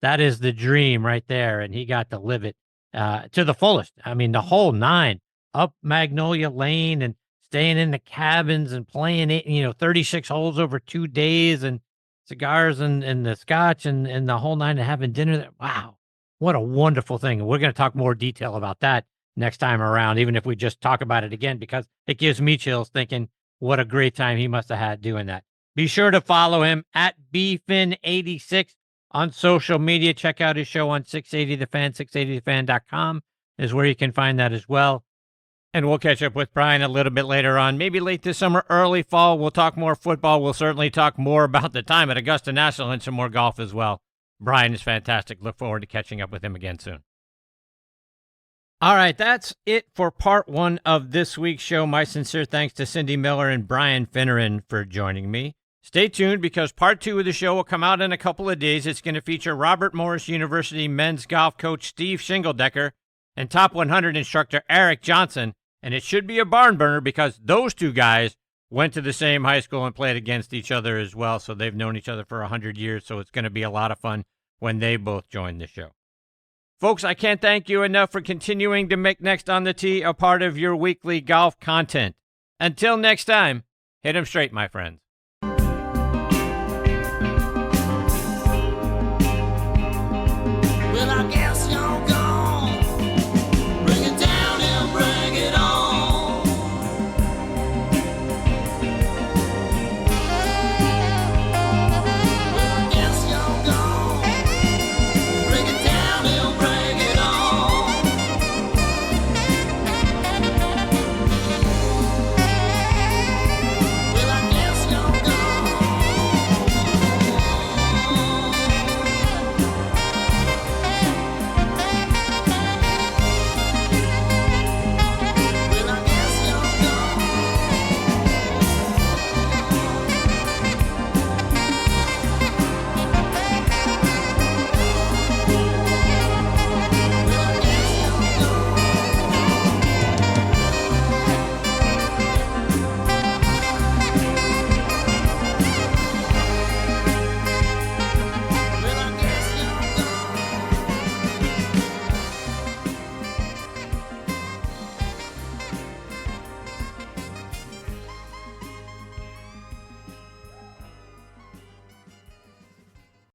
That is the dream right there, and he got to live it to the fullest. I mean, the whole 9, up Magnolia Lane and staying in the cabins and playing it, 36 holes over 2 days. And cigars and the scotch and the whole night and having dinner there. Wow, what a wonderful thing. And we're going to talk more detail about that next time around, even if we just talk about it again, because it gives me chills thinking what a great time he must have had doing that. Be sure to follow him at BFin86 on social media. Check out his show on 680 The Fan, 680thefan.com is where you can find that as well. And we'll catch up with Brian a little bit later on, maybe late this summer, early fall. We'll talk more football. We'll certainly talk more about the time at Augusta National and some more golf as well. Brian is fantastic. Look forward to catching up with him again soon. All right, that's it for part one of this week's show. My sincere thanks to Cindy Miller and Brian Finneran for joining me. Stay tuned because part two of the show will come out in a couple of days. It's going to feature Robert Morris University men's golf coach Steve Shingledecker and top 100 instructor Eric Johnson. And it should be a barn burner because those two guys went to the same high school and played against each other as well. So they've known each other for 100 years. So it's going to be a lot of fun when they both join the show. Folks, I can't thank you enough for continuing to make Next on the Tee a part of your weekly golf content. Until next time, hit 'em straight, my friends.